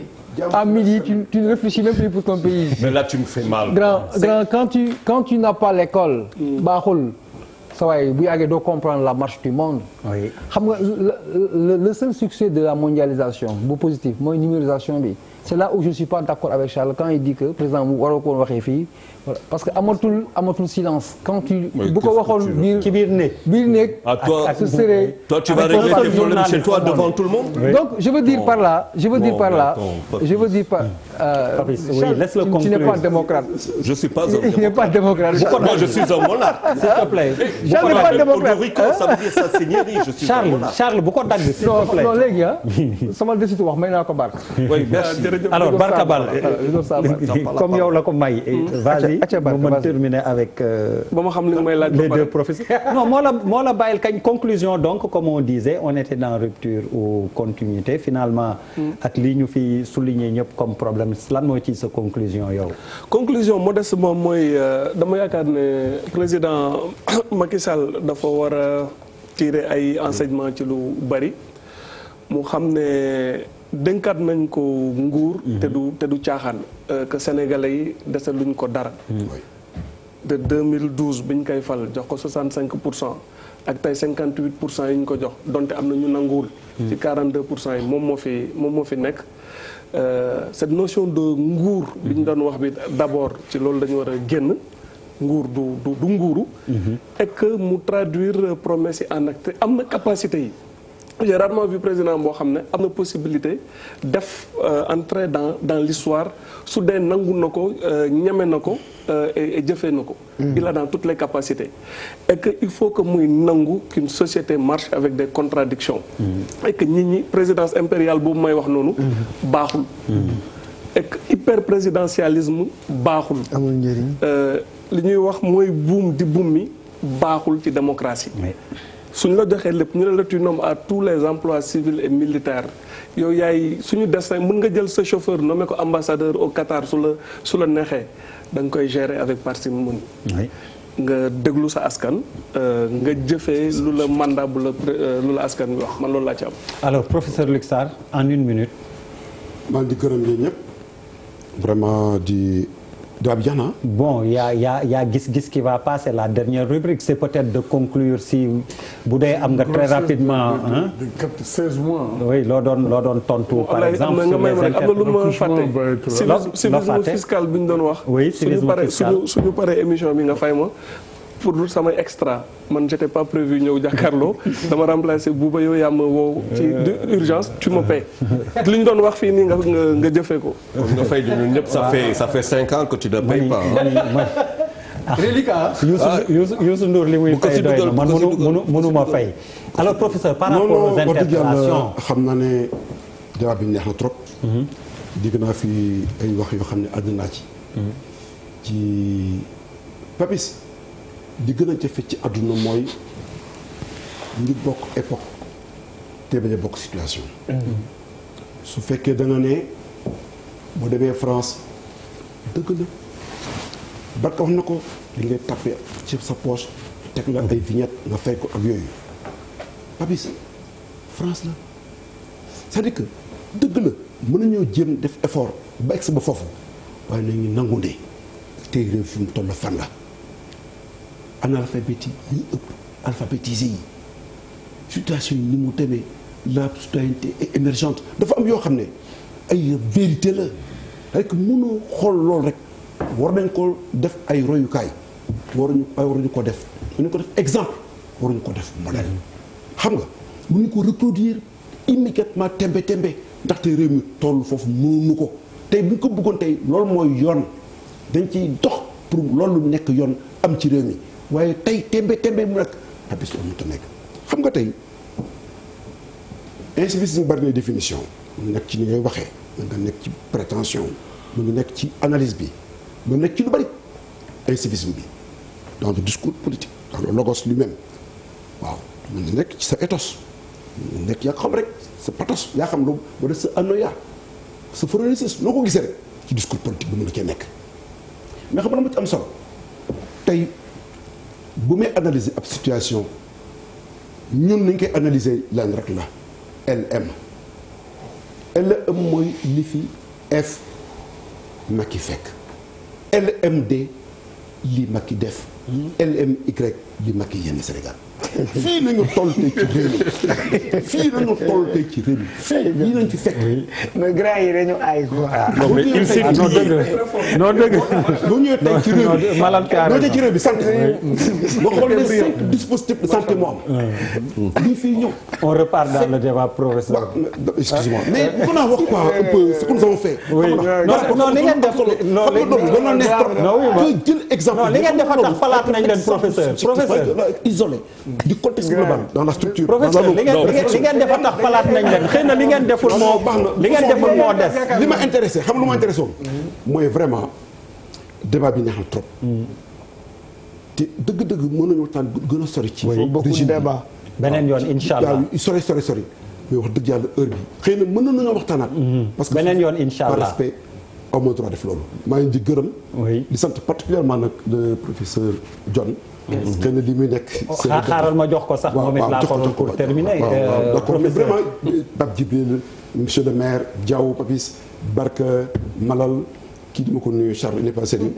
à midi tu ne réfléchis même plus pour ton pays. Mais là tu me fais mal. grand quand tu n'as pas l'école baaxul sa waay bu yàggee doo comprendre la marche du monde. xam nga le seul succès de la mondialisation bu positif mooy numérisation bi c'est là où je suis pas d'accord avec Charles quand il dit que président mu waroo ko waxee fii parce que amatul silence quand tu bu ko waxoon biir néeg ce serait toi tu vas régler tes problèmes chez toi devant tout le monde. Donc je veux dire par là Papis, oui, laisse-le conclure. Tu n'es pas démocrate. Je suis pas un démocrate. Il n'est pas démocrate. Moi je suis un monarque. S'il te plaît. Charles n'est pas démocrate. Ça veut dire sa seigneurie. Je suis un monarque. Charles bu ko dagg s'il te plaît. Non léegi sama desitu wax may naa ko barke. Oui merci. Alors Barka Bal comme yow la ko may. Vas-y mu mën terminer avec. ba ma xam li nga may laaj les deux professeurs. Non moo la bàyyil kañ conclusion donc comme on disait on était dans rupture ou continuité finalement. ak li ñu fi souligner ñëpp comme problème lan moo ci sa conclusion yow. conclusion modeste moom mooy dama yaakaar ne président Macky Sall dafa war a tirer ay enseignements ci lu bari mu xam ne dénkaat nañ ko nguur. te du caaxaan que sénégalais yi dese luñ ko dara. de 2012 biñ koy fal jox ko 65%. ak tey 58% yi ñu ko jox donte am na ñu nanguwul. ci 42% yi moom moo fi nekk. Cette notion de nguur bi ñu doon wax bi d'abord ci loolu dañu war a génn nguur du nguuru. et que mu traduire promesse yi en acte am na capacité yi j'ai rarement vu président boo xam ne am na possibilité def entrer dans l'histoire su dee nangu na ko ñeme na ko et jëfee na ko. il a dans toutes les capacités. et que il faut que muy nangu qu'une société marche avec des contradictions et que nit ñi présidence impériale boobu may wax noonu baaxul. et que hyper présidentialisme baaxul. amul njëriñ. li ñuy wax mooy buum di buum mi baaxul ci démocratie. suñ la joxee lépp ñu ne la tu nommes à tous les emplois civils et militaires yow yaay suñu destin mën nga jël sa chauffeur nommé ko ambassadeur au Qatar su la neexee da nga koy gérer avec parcimonie. nga déglu sa askan nga jëfee lu la mandat lu la askan bi wax man loolu laa ci am. alors professeur Luc Sarr en 1 minute. maa ngi di gërëm yéen ñëpp vraiment di. Bon, il y a gis-gis qui va passer, la dernière rubrique, c'est peut-être de conclure si vous avez très rapidement. Hein? 16 mois. Oui, l'ordon tontu par exemple. Civisme fiscal bi ñu doon wax. Oui, civisme fiscal. suñu paree émission bi nga fay ma pour samay extra man j'étais pas prévu ñëw jàkkaarloo dama remplacer Bouba yow yaa ma woo ci urgence tu me paies li ñu doon wax fii nii nga jëfee ko. nga fay ñun ñëpp ça fait 5 ans que tu ne payes pas. reliquat. Youssou Ndour li muy fay doy na man mënuma fay. alors professeur par rapport aux interpellations xam naa ne débat bi neex na trop. dégg naa fi ay wax yoo xam ne àdd naa ci Papis di gën a jafe ci àdduna mooy ngi bokk époque te bañ a bokk situation. su fekkee da nga ne boo demee France dëgg la barka wax na ko li ngay tapé ci sa poche teg la ay vignette nga fay ko ak yooyu Papis France la c'est-à-dire que dëgg la mën nañoo jéem def effort ba egg ba foofu waaye nañu nangu ne tey réew fi mu toll fan la analphabète yi ëpp alphabétisé yi situation yi ni mu demee la citoyenneté est émergente dafa am yoo xam ne ay vérité la rek mënoo xool loolu rek war nañ ko def ay royukaay waruñu ko def exemple waruñu ko def modèle xam nga mënuñu ko reproduire immédiatement tembe ndaxte réew mi toll foofu mënuñu ko tey bu ñu ko bëggoon tey loolu mooy yoon dañ ciy dox pour loolu nekk yoon am ci réew mi waaye tey tembe mu nekk Papis loolu mënut a nekk xam nga tey incivisme bari na définition mu nekk ci ni ngay waxee mën nga nekk ci prétention mën nga nekk ci analyse bi mën nga nekk ci lu bari incivisme bi dans le discours politique dans le logos lui-même waaw mën nga nekk ci sa ethos mën nga nekk yaa xam rek sa pathos yaa xam lu ba def sa anoya sa phronésis loo ko gisee rek ci discours politique bi mën na cee nekk mais xam nga ma ci am solo tey bu may analyser ab situation ñun nañ koy analyser lan rek la LM mooy li fi F Macky fekk LMD li Macky def LMY li Macky yenn Sénégal fii nañu toll tey ci réew mi fii nañu toll tey ci réew mi fii lii nañ fi fekk. mais grand yi dañu aay quoi. non mais il s'est non dëgg bu ñëwee tey ci réew mi malade boo ci réew bi santé nga xool les 5 dispositifs de santé moo am lii fii ñëw on repart dans le débat professeur. excuse-moi mais mën naa wax quoi un peu ce que nous avons fait. non li ngeen def jël exemple non li ngeen def a tax falaat nañ leen professeur isolé du contexte global dans la structure. professeur li ngeen def a tax falaat nañ leen xëy na li ngeen deful moo des. li ma intéressé xam lu ma intéressé woon mooy vraiment débat bi neex na trop. te dëgg-dëgg mën nañu waxtaan gën a sori ci. beaucoup de débat. beneen yoon incha allah sori mais wax dëgg yàlla heure bi xëy na mën nañoo waxtaanaat. parce que beneen yoon incha allah par respect aw ma droit def loolu. maa ngi di gërëm. di sant particulièrement nag le professeur John. xëy na li muy nekk. xaaral ma jox ko sax moom it laa ko pour terminer. d'accord mais vraiment Pape Djibril monsieur le maire Diaw Papis Barka Malal kii duma ko nuyu Charles il n'est pas sérieux.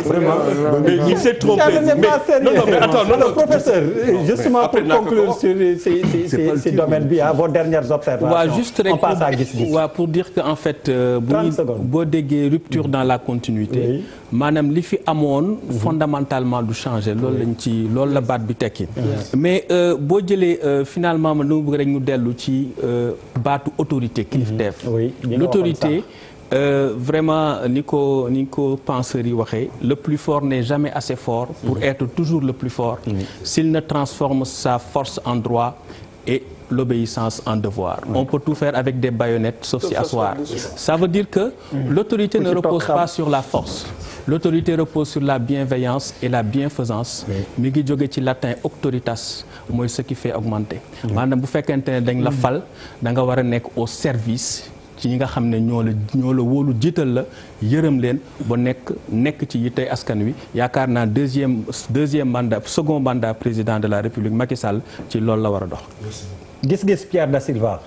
vraiment mais il s'est trompé. mais attends non professeur justement pour conclure sur ces domaines bi vos dernières observations. On passe à gis-gis. pour dire que en fait boo déggee rupture dans la continuité maanaam li fi amoon fondamentalement du changer loolu la baat bi tekki mais boo jëlee finalement ma dama bëgg rek ñu dellu ci baatu autorité kilifteef l'autorité vraiment ni ko penseurs yi waxee le plus fort n'est jamais assez fort pour être toujours le plus fort s'il ne transforme sa force en droit et l'obéissance en devoir. On peut tout faire avec des baïonnettes sauf s'y asseoir. Ça veut dire que l'autorité ne repose pas sur la force. L'autorité repose sur la bienveillance et la bienfaisance. Mi ngi jóge ci latin auctoritas mooy ce qui fait augmenter. maanaam bu fekkente ne dañ la fal da nga war a nekk au service ci ñi nga xam ne ñoo la wóolu jiital la yërëm leen ba nekk ci yittey askan wi yaakaar naa deuxième mandat second mandat président de la République Macky Sall ci loolu la war a dox. gis-gis Pierre Da Silva.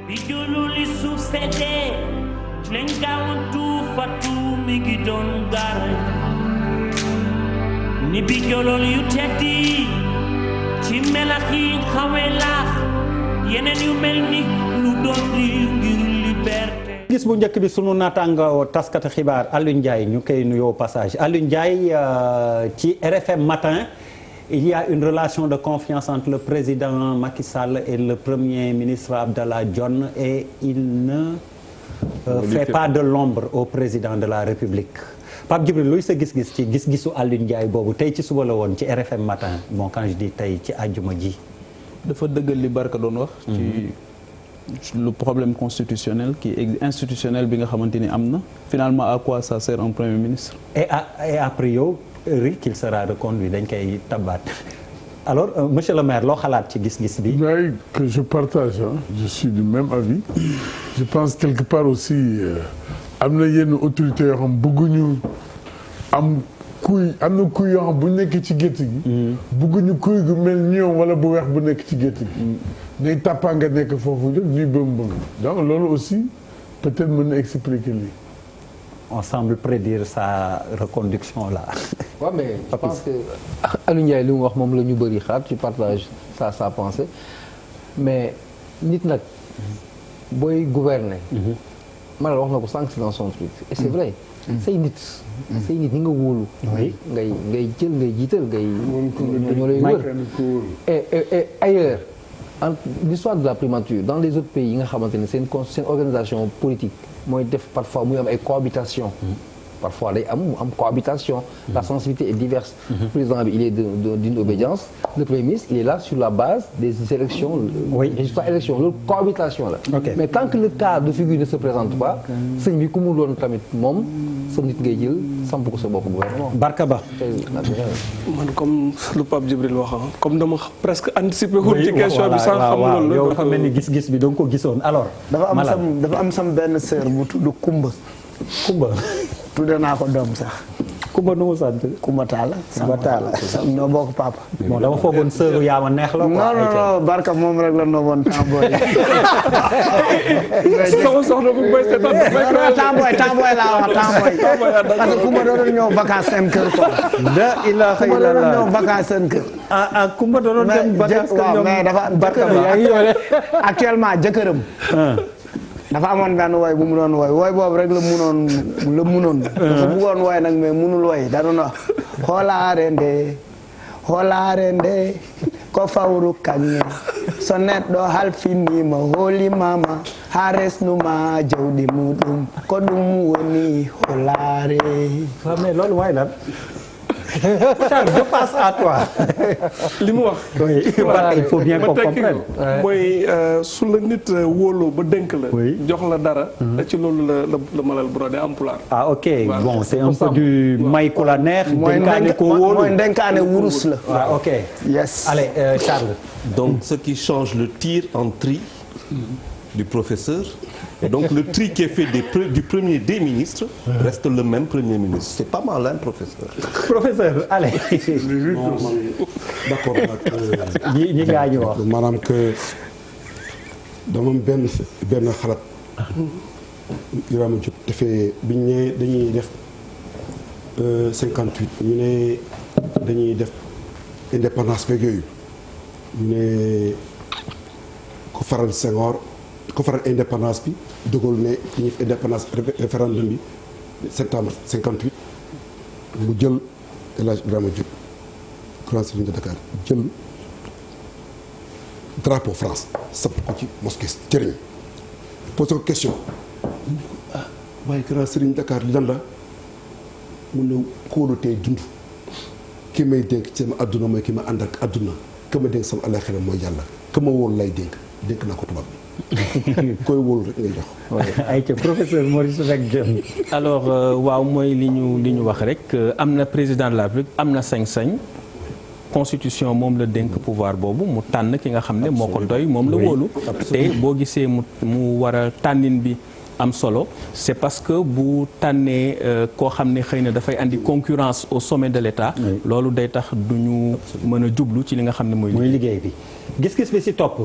bi julu li suuf seddee lañ gaawantu fatu mi ngi doon gar ni bi jolool yu teddi ci melax yi xawee laax yeneen yu mel ni lu doon riir ngir liberté. gis bu njëkk bi sunu naataango taskati xibaar Alioune Ndiaye ñu koy nuyoo passage Alioune Ndiaye ci RFM matin. Il y a une relation de confiance entre le président Macky Sall et le premier ministre Abdallah Dionne et il ne fait pas de l'ombre au président de la République. Pape Djibril luy sa gis-gis ci gis-gisu Alioune Ndiaye boobu tey ci suba la woon ci RFM matin bon quand je dis tey ci àjjuma ji. dafa dëggal li Barka doon wax. ci le problème constitutionnel qui est institutionnel bi nga xamante ni am na. finalement à quoi ça sert un premier ministre. et a priori qu'il sera reconduit dañ koy tabaat alors monsieur le maire loo xalaat ci gis-gis bi. oui que je partage je suis du même avis je pense quelque part aussi am na yenn autorités yoo xam bëgguñu am na kuy yoo xam bu nekk ci gétt gi. bëgguñu kuy gu mel ñoom wala bu weex bu nekk ci gétt gi. nay tàppaa nga nekk foofu rek ñuy bëgg donc loolu aussi peut-être mën na expliquer lii. On semble prédire sa reconduction là. Ouais, mais je pense que Alioune Ndiaye li mu wax moom la ñu bëri xaar tu partages sa pensée mais nit nag booy gouverner. man la wax na ko sànq dans son truc et c'est vrai. say nit ñi nga wóolu. ngay jël ngay jiital ñoo lay wër. et ailleurs en l'histoire de la primature dans les autres pays yi nga xamante ne seen organisation politique. mooy def parfois muy am ay cohabitation parfois day am cohabitation la sensibilité est diverse le président bi il est d'une obédience le premier ministre il est là sur la base des élections résultat élection loolu cohabitation la mais tant que le cas de figure ne se présente pas sëñ bi ku mu doon tamit moom sa nit ngay jël samp ko sa bopp gouvernement Barka Ba man comme lu Pape Djibril wax comme dama presque anticiper wul ci question bi sans xam loolu yow dafa mel ni gis-gis bi da nga ko gisoon alors dafa am sam benn sœur bu tudd Kumba tudde naa ko doom sax. Kumba nu mu sant. Kumba Talla. Kumba Talla ñoo bokk papa. bon dama foogoon sœuru yaa ma neex la. non Barka moom rek la nooboon temps booy. sama soxna bu may seetaan temps booy laa wax temps booy. parce que Kumba doon ñëw vacances seen kër quoi. Kumba doon ñëw vacances seen kër. Kumba doon dem vacances kër ñoom mais dafa actuellement jëkkëram. dafa amoon benn woy bu mu doon woy boobu rek la munoon dafa bëggoon woy nag mais munul woy da doon wax hoolaarende ko fawru kañe so neɗɗo halfinima hoolimama ha resnuma jawdi muɗum ko ɗum woni hoolaare mais loolu waay lan Charles, je passe à toi. li mu wax. il faut bien qu'on comprenne. mooy su la nit wóoloo ba dénk la. jox la dara. ci loolu la malal brodé am pulaar. ah ok bon c'est un peu du may ku la neex. dénkaane ko wóolu mooy dénkaane wurus la. ah ok yes. allez Charles. donc ce qui change le tir en tri du professeur. Et donc le tri qui est fait du premier des ministres reste le même premier ministre. C'est pas mal hein professeur. Professeur allez. d'accord ñi ngaa ñu wax. maanaam que dama am benn xalaat. Ibrahima Diop dafay bi ñu ne dañuy def 58 ñu ne dañuy def indépendance beeg yooyu ñu ne ku faral Senghor ku faral indépendance bi. dogal ne dañuy def indépendance référendum bi septembre 58 mu jël El Hadj Ibrahima Diop grand serigne de Dakar jël drapeau France sëpp ko ci mosquée Cëriñ posé ko question ah waaye grand serigne Dakar li lan la mun na kóolutee dund ki may dénk ci sama adduna mooy ki ma ànd ak adduna ka ma dénk sama àllaxira mooy yàlla ka ma wóolu lay dénk naa ko tubaab bi koy wóolu rek ngay jox. ayca professeur Maurice Rek Dione. alors waaw mooy li ñu wax rek am na président de la République am na sañ-sañ constitution moom la dénk pouvoir boobu mu tànn ki nga xam ne moo ko doy moom la wóolu. te boo gisee mu war a tànnin bi am solo c'est parce que bu tànnee koo xam ne xëy na dafay andi concurrence au sommet de l'État. loolu day tax du ñu mën a jublu ci li nga xam ne mooy liggéey bi. gis-gis bi ci topp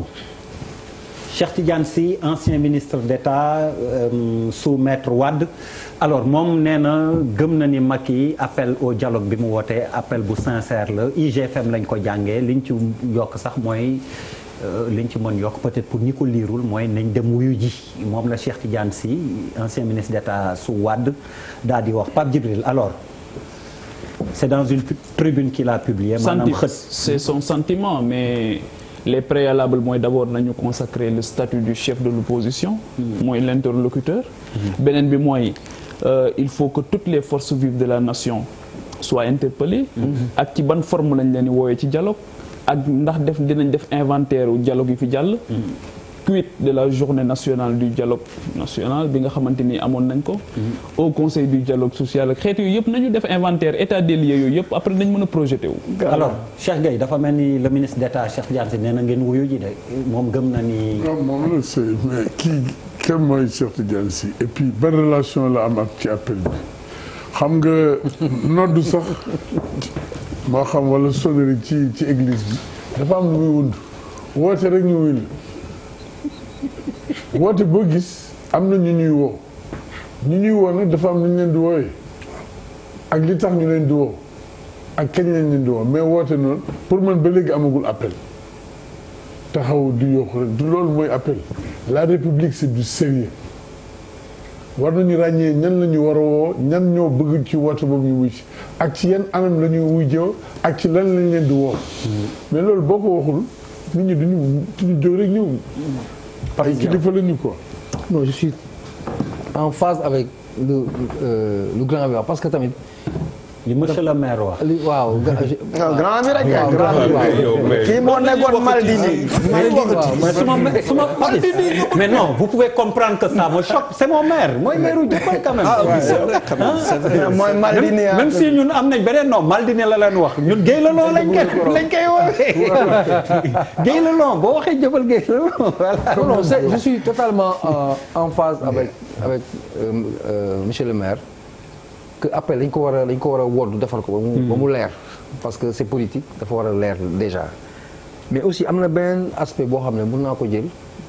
Cheikh Tidiane Sy ancien ministre d'État sous maître Wade alors moom nee na gëm na ni Macky appel au dialogue bi mu wootee appel bu sincère la IGFM lañ ko jàngee liñ ci yokk sax mooy liñ ci mën yokk peut-être pour ñi ko liirul mooy nañ dem wuyu ji moom la Cheikh Tidiane Sy ancien ministre d'État sous Wade daal di wax Pape Djibril alors c'est dans une tribune qu'il a publiée. maanaam c'est son sentiment mais. Les préalables mooy d'abord nañu consacrer le statut du chef de l'opposition mooy l'interlocuteur beneen bi mooy il faut que toutes les forces vives de la nation soient interpellées ak ci ban forme lañ leen di woowee ci dialogue ak ndax dinañ def inventaire u dialogue yi fi jàll quid de la journée nationale du dialogue national bi nga xamante ni amoon nañ ko au conseil du dialogue social ak xeet yooyu yëpp nañu def inventaire état des lieux yooyu yëpp après nañ mën a projeté wu. alors Cheikh Gueye dafa mel ni le ministre d'État Cheikh Tidiane Sy nee na ngeen wuyu ji de moom gëm na ni. non moom la c'est mais kii kenn mooy Cheikh Tidiane Sy et puis ban relation la am ak ci appel bi xam nga noddu sax moo xam wala sonnerie ci église bi dafa am lu muy wund woote rek ñu wuyu woote boo gis am na ñu ñuy woo nag dafa am lu ñu leen di wooyee ak li tax ñu leen di woo ak kañ lañ leen di woo mais woote noonu pour man ba léegi amagul appel taxaw du yokku rek du loolu mooy appel la république c'est du sérieux war nañu ràññee ñan la ñu war a woo ñan ñoo bëgg ci woote boobu ñu wuy ci ak ci yan anam la ñuy wuy jëw ak ci lan lañ leen di woo mais loolu boo ko waxul nit ñi duñu jóg rek ñëw ay kilifa la ñu quoi. non je suis en phase avec le grand bi parce que tamit. li monsieur le maire wax. waaw. grand bi rek kii moo nekkoon Maldini. mais non vous pouvez comprendre que ça me choque c'est mon maire mooy maire u Dioupal quand même. ah oui c'est vrai quand même c'est vrai. mooy Maldini même si ñun am nañ beneen nom Maldini la leen wax ñun Guèye la loo lañ koy woowee. Guèye la loo boo waxee Dioupal Guèye la loo voilà. non je suis totalement en phase avec monsieur le maire. que appel dañ ko war a woddu defal ko ba mu leer parce que c'est politique dafa war a leer déjà mais aussi am na benn aspect boo xam ne mën naa ko jël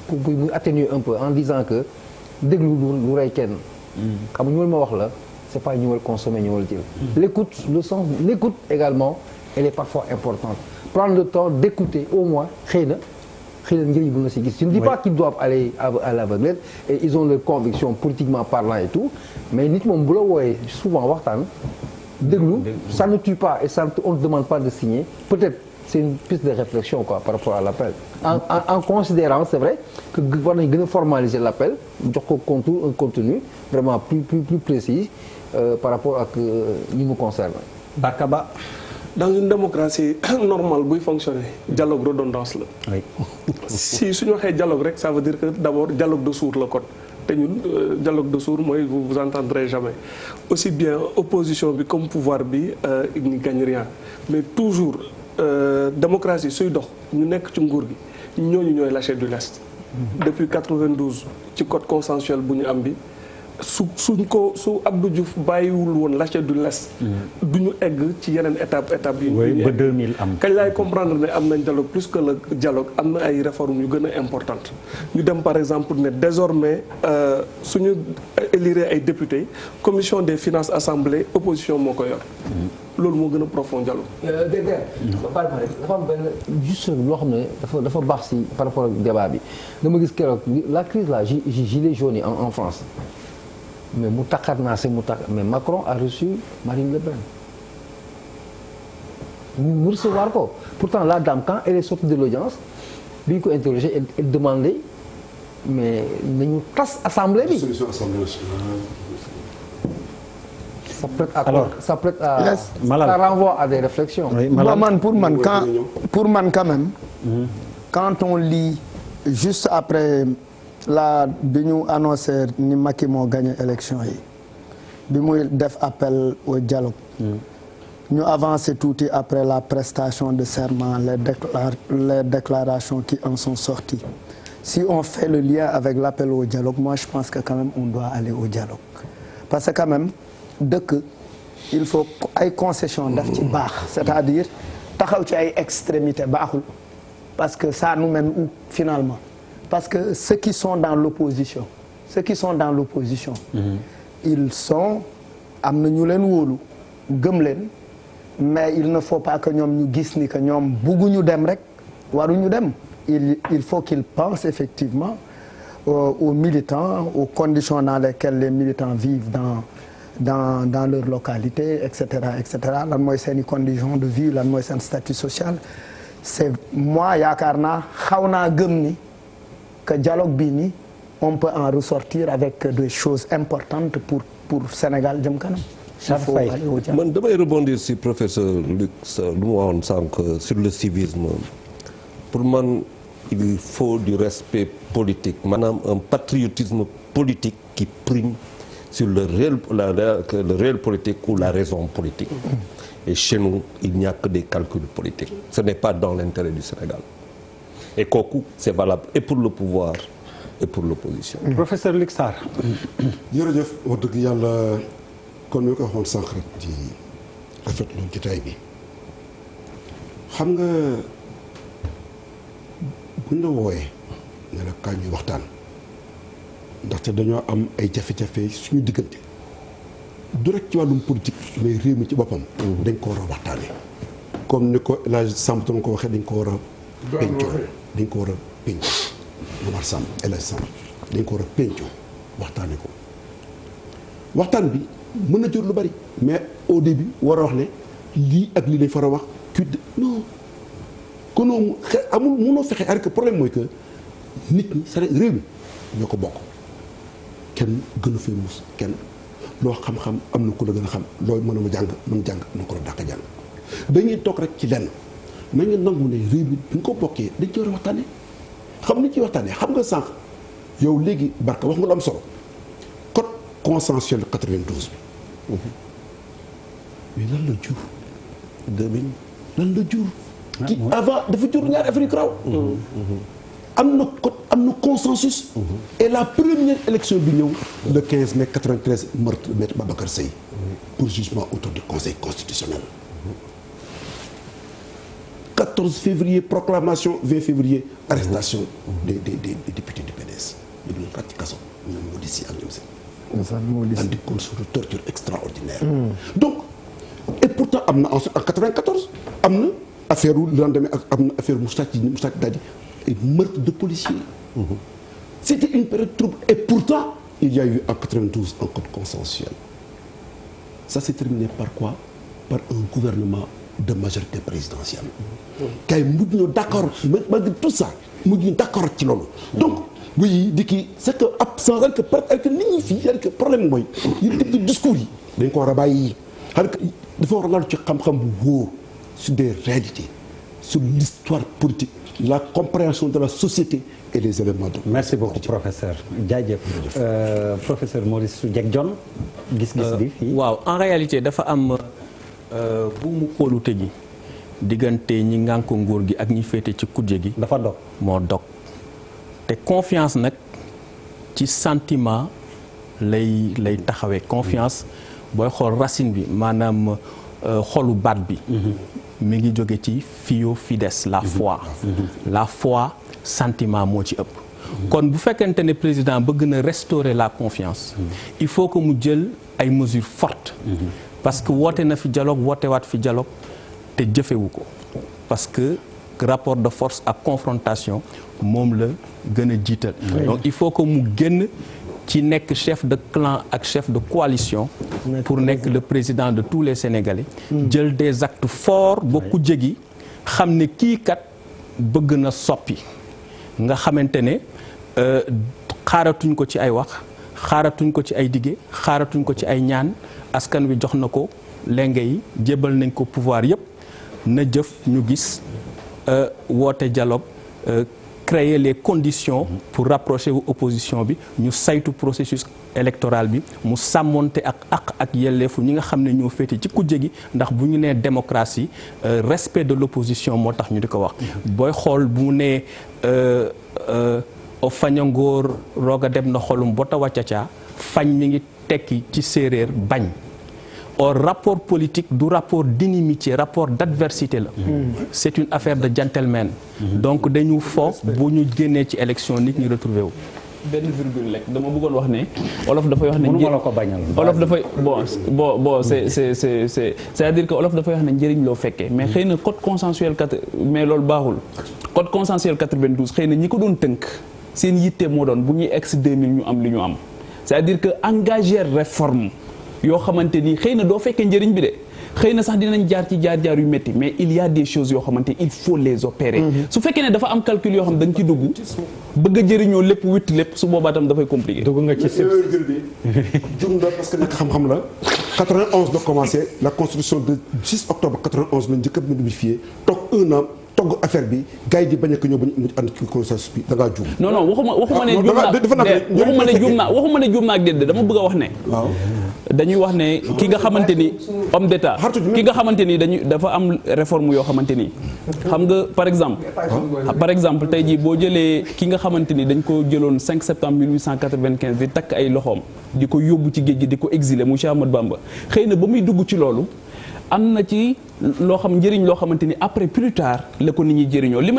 pour muy atténuer un peu en disant que déglu lu rey kenn xam nga ñëwal ma wax la c'est pas ñëwal consommer ñëwal jël l'écoute le sens l'écoute également elle est parfois importante prendre le temps d'écouter au moins xëy na njëriñ bu na si gis je ne dis pas qu'ils doivent aller à l'aveuglette et ils ont leurs convictions politiquement parlant et tout mais nit moom bu la wooyee souvent waxtaan déglu ça ne tue pas et ça on ne demande pas de signer peut-être c'est une piste de réflexion quoi par rapport à l'appel en considérant c'est vrai que war nañ gën a formaliser l'appel jox ko contour un contenu vraiment plus précis par rapport ak ñi mu concerne. Barkaba. Dans une démocratie normale buy fonctionner dialogue redondance la. oui. si suñu waxee dialogue rek ça veut dire que d'abord dialogue de sourds la kon te ñun dialogue de sourds mooy vous entendrez jamais aussi bien opposition bi comme pouvoir bi il n'y gagne rien mais toujours démocratie suy dox ñu nekk ci nguur gi ñooñu ñooy lâcher du lest. depuis 92 ci code consensuel bu ñu am bi. su Abdou Diouf bàyyiwul woon lâcher du lest du ñu egg ci yeneen étape yi ba 2000 am kañ laay comprendre ne am nañ dialogue plus que le dialogue am na ay réformes yu gën a importantes ñu dem par exemple ne désormais suñu élire ay députés commission des finances assemblée opposition moo ko yor loolu moo gën a profond dialogue dafa am benn juste loo xam ne dafa baax si par rapport ak débat bi dama gis keroog la crise là gilet jaune yi en France mais mais Macron a reçu Marine Le Pen. mu recevoir ko pourtant la dame quand elle est sortie de l'audience bi ñu ko interrogé elle demandait mais nañu tas assemblée bi. ça prête à ça renvoie à des réflexions. Oui, pour man quand même. Quand on lit juste après bi ñu annoncé ni Macky moo gagné élection yi bi muy def appel au dialogue. ñu avancé tuuti après la prestation de serment les déclarations qui en sont sorties. Si on fait le lien avec l'appel au dialogue, moi je pense que quand même on doit aller au dialogue. Parce que quand même dëkk il faut ay concessions daf ci baax, c'est-à-dire taxaw ci ay extrémités baaxul parce que ça nous mène où finalement? Parce que ceux qui sont dans l'opposition ils sont am na ñu leen wóolu gëm leen mais il ne faut pas que ñoom ñu gis ni que ñoom bugguñu dem rek waruñu dem. Il faut qu'ils pensent effectivement aux militants, aux conditions dans lesquelles les militants vivent dans leur localité, etc., etc. Lan mooy seeni conditions de vie, lan mooy seen statut social. C'est moi yaakaar naa xaw naa gëm ni que dialogue bii nii on peut en ressortir avec des choses importantes pour Sénégal jëm kanam. man damay rebondir sur professeur Luc lu mu waxoon sànq sur le civisme. Pour man il faut du respect politique maanaam un patriotisme politique qui prime sur le réel politique ou la raison politique. Et chez nous il n'y a que des calculs politiques. Ce n'est pas dans l'intérêt du Sénégal. Et kooku c'est valable et pour le pouvoir et pour l'opposition. Professeur Luc Sarr. jërëjëf wax dëgg yàlla kon ñu ko waxoon sànq rek di rafetlu jotaay bi xam nga. buñ la wooyee ne la kaay ñuy waxtaan ndaxte dañoo am ay jafe-jafe suñu diggante du rek ci wàllum politique mais réew mi ci boppam. dañ ko war a waxtaanee. comme ni ko El Hadj Samb doon ko waxee dañ ko war a. pencoo dañ ko war a pencoo. Momar Samb El Hadj Samb dañ ko war a pencoo waxtaanee ko waxtaan bi mën na jur lu bari mais au début war a wax ne lii ak lii lañ far a wax non. konoo amul mënoo fexe avec que problème mooy que nit ñi sa réew mi ñoo ko bokk kenn gënu fee mus kenn loo xam-xam am na ku la gën a xam looy mën a ma jàng na ko la dàq jàng dañuy toog rek ci lenn nañu nangu ne réew mi bu ñu ko bokkee dañ ci war a waxtaanee xam ni ci waxtaanee xam nga sànq yow léegi Barka wax nga lu am solo code consensuel 92 bi mais lan la jur 2000 lan la jur qui avant dafa jur ñaari affaire yu garaaw am na consensus et la première élection bi ñëw le 15 mai 93 meurtre maître Babacar Seye pour jugement autour du conseil constitutionnel 14 février proclamation 20 février arrestation des députés du PDS ñu leen rat ci kaso ñoom moo di si ak ñoom seen andi condition de torture extraordinaire donc et pourtant am na ensuite en 94 am na affaire wu lendemain ak am na affaire Moustapha Dadi et meurtre de policiers. C'était une période trouble et pourtant il y a eu en 92 un code consensuel. Ça s'est terminé par quoi? Par un gouvernement de majorité présidentielle. kay mujj ñu d'accord malgré tout ça mujj ñu d'accord ci loolu. donc oui di kii c'est que absence rek que nit ñi fii rek problème mooy yi dégg discours yi dañ ko war a bàyyi xam que dafa war a lalu ci xam-xam bu wóor. Sur des réalités, sur l'histoire politique, la compréhension de la société et les éléments de. Merci beaucoup professeur jaajëf professeur Maurice Dieg Dione gis-gis bi fii. waaw en réalité dafa am bu mu kóolute gi diggante ñi ngànk nguur gi ak ñi féete ci kujje gi. dafa dog moo dog te confiance nag ci sentiment lay taxawee confiance booy xool racine bi maanaam xolu baat bi. mi ngi jóge ci fio fides la foi. la foi sentiment moo ci ëpp. kon bu fekkente ne président bëgg na restaurer la confiance. il faut que mu jël ay mesures fortes. parce que woote na fi dialogue woote waat fi dialogue te jëfewu ko parce que rapport de force ak confrontation moom la gën a jiital. donc il faut que mu génn ci nekk chef de clan ak chef de coalition pour nekk le président de tous les Sénégalais jël des actes forts ba ku jégi xam ne kii kat bëgg na soppi nga xamante ne xaaratuñ ko ci ay wax xaaratuñ ko ci ay dige xaaratuñ ko ci ay ñaan askan wi jox na ko lenge yi jébal nañ ko pouvoir yépp na jëf ñu gis woote dialogue créer les conditions pour rapprocher wu opposition bi ñu saytu processus électoral bi mu sàmmonte ak yelleefu ñi nga xam ne ñoo féete ci kujje gi ndax bu ñu nee démocratie respect de l'opposition moo tax ñu di ko wax booy xool bu mu nee o fañangóor roog a dem na xolum bota wàccacaa fañ mi ngi tekki ci séeréer bañ or rapport politique du rapport d'inimitié rapport d'adversité la c'est une affaire de gentleman donc dañu fo bu ñu génnee ci élection nit ñi retrouvé wu benn virgule rek dama bëggoon wax ne olof dafay wax ne mënuma la ko bañal olof dafay bon c'est-à-dire que olof dafay wax ne njëriñ loo fekkee mais xëy na code consensuel mais loolu baaxul code consensuel 92 xëy na ñi ko doon tënk seen yitte moo doon bu ñuy ex 2000 ñu am li ñu am c'est-à-dire que engager réforme yoo xamante ni xëy na doo fekkee njëriñ bi de xëy na sax dinañ jaar ci jaar yu métti mais il y a des choses yoo xamante il faut les opérer su fekkee ne dafa am calcul yoo xam da nga ci dugg bëgg a jëriñoo lépp witt lépp su boobaa tam dafay compliqué. dugg nga ci jum na parce que nag xam-xam la 91 la commencé la constitution de 6 octobre 91 la njëkk a modifié toog un an togg affaire bi gars yi di bañ a ko ñëw ba ñu ànd ci consensus bi da ngaa juum. non waxuma ne juum naa waxuma ne juum naa ak déedéet dama bëgg a wax ne. waaw dañuy wax ne ki nga xamante ni homme d'état ki nga xamante ni dafa am réforme yoo xamante ni xam nga par exemple tey jii boo jëlee ki nga xamante ni dañ ko jëloon 5 septembre 1895 di takk ay loxoom di ko yóbbu ci géej gi di ko exiler mu Cheikh Ahmadou Bamba xëy na ba muy dugg ci loolu am na ci loo xam njëriñ loo xamante ni après plus tard la ko nit ñi jëriñoo li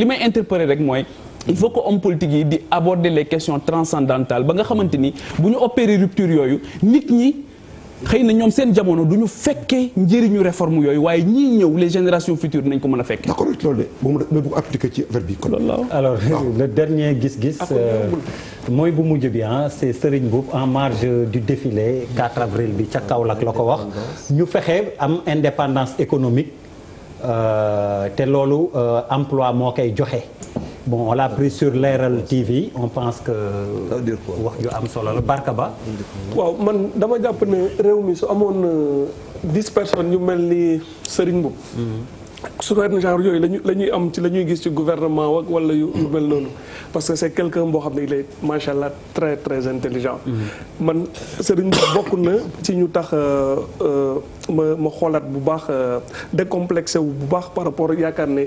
may interpréter rek mooy il faut que homme politique yi di aborder les questions transcendantales ba nga xamante ni bu ñu opérer rupture yooyu nit ñi xëy na ñoom seen jamono du ñu fekkee njëriñu réforme yooyu waaye ñii ñëw les générations futures nañ ko mën a fekkee. d'accord loolu de moom mais bu ko appliqué ci affaire bi. alors le dernier gis-gis mooy bu mujj bi c'est Serigne Mboup en marge du défilé 4 avril bi ca Kaolack la ko wax ñu fexe am indépendance économique te loolu emploi moo koy joxe. Bon, on l'a pris sur Leral TV on pense que wax ju am solo la Barka Ba. waaw man dama jàpp ne réew mi su amoon 10 personnes ñu mel ni Serigne Mboup. su ko genre yooyu la ñuy am ci la ñuy gis ci gouvernement wala yu mel noonu parce que c'est quelqu'un boo xam ne il est macha allah très très intelligent. man Serigne Mboup bokk na ci ñu tax ma xoolaat bu baax décomplexé wu bu baax par rapport yaakaar ne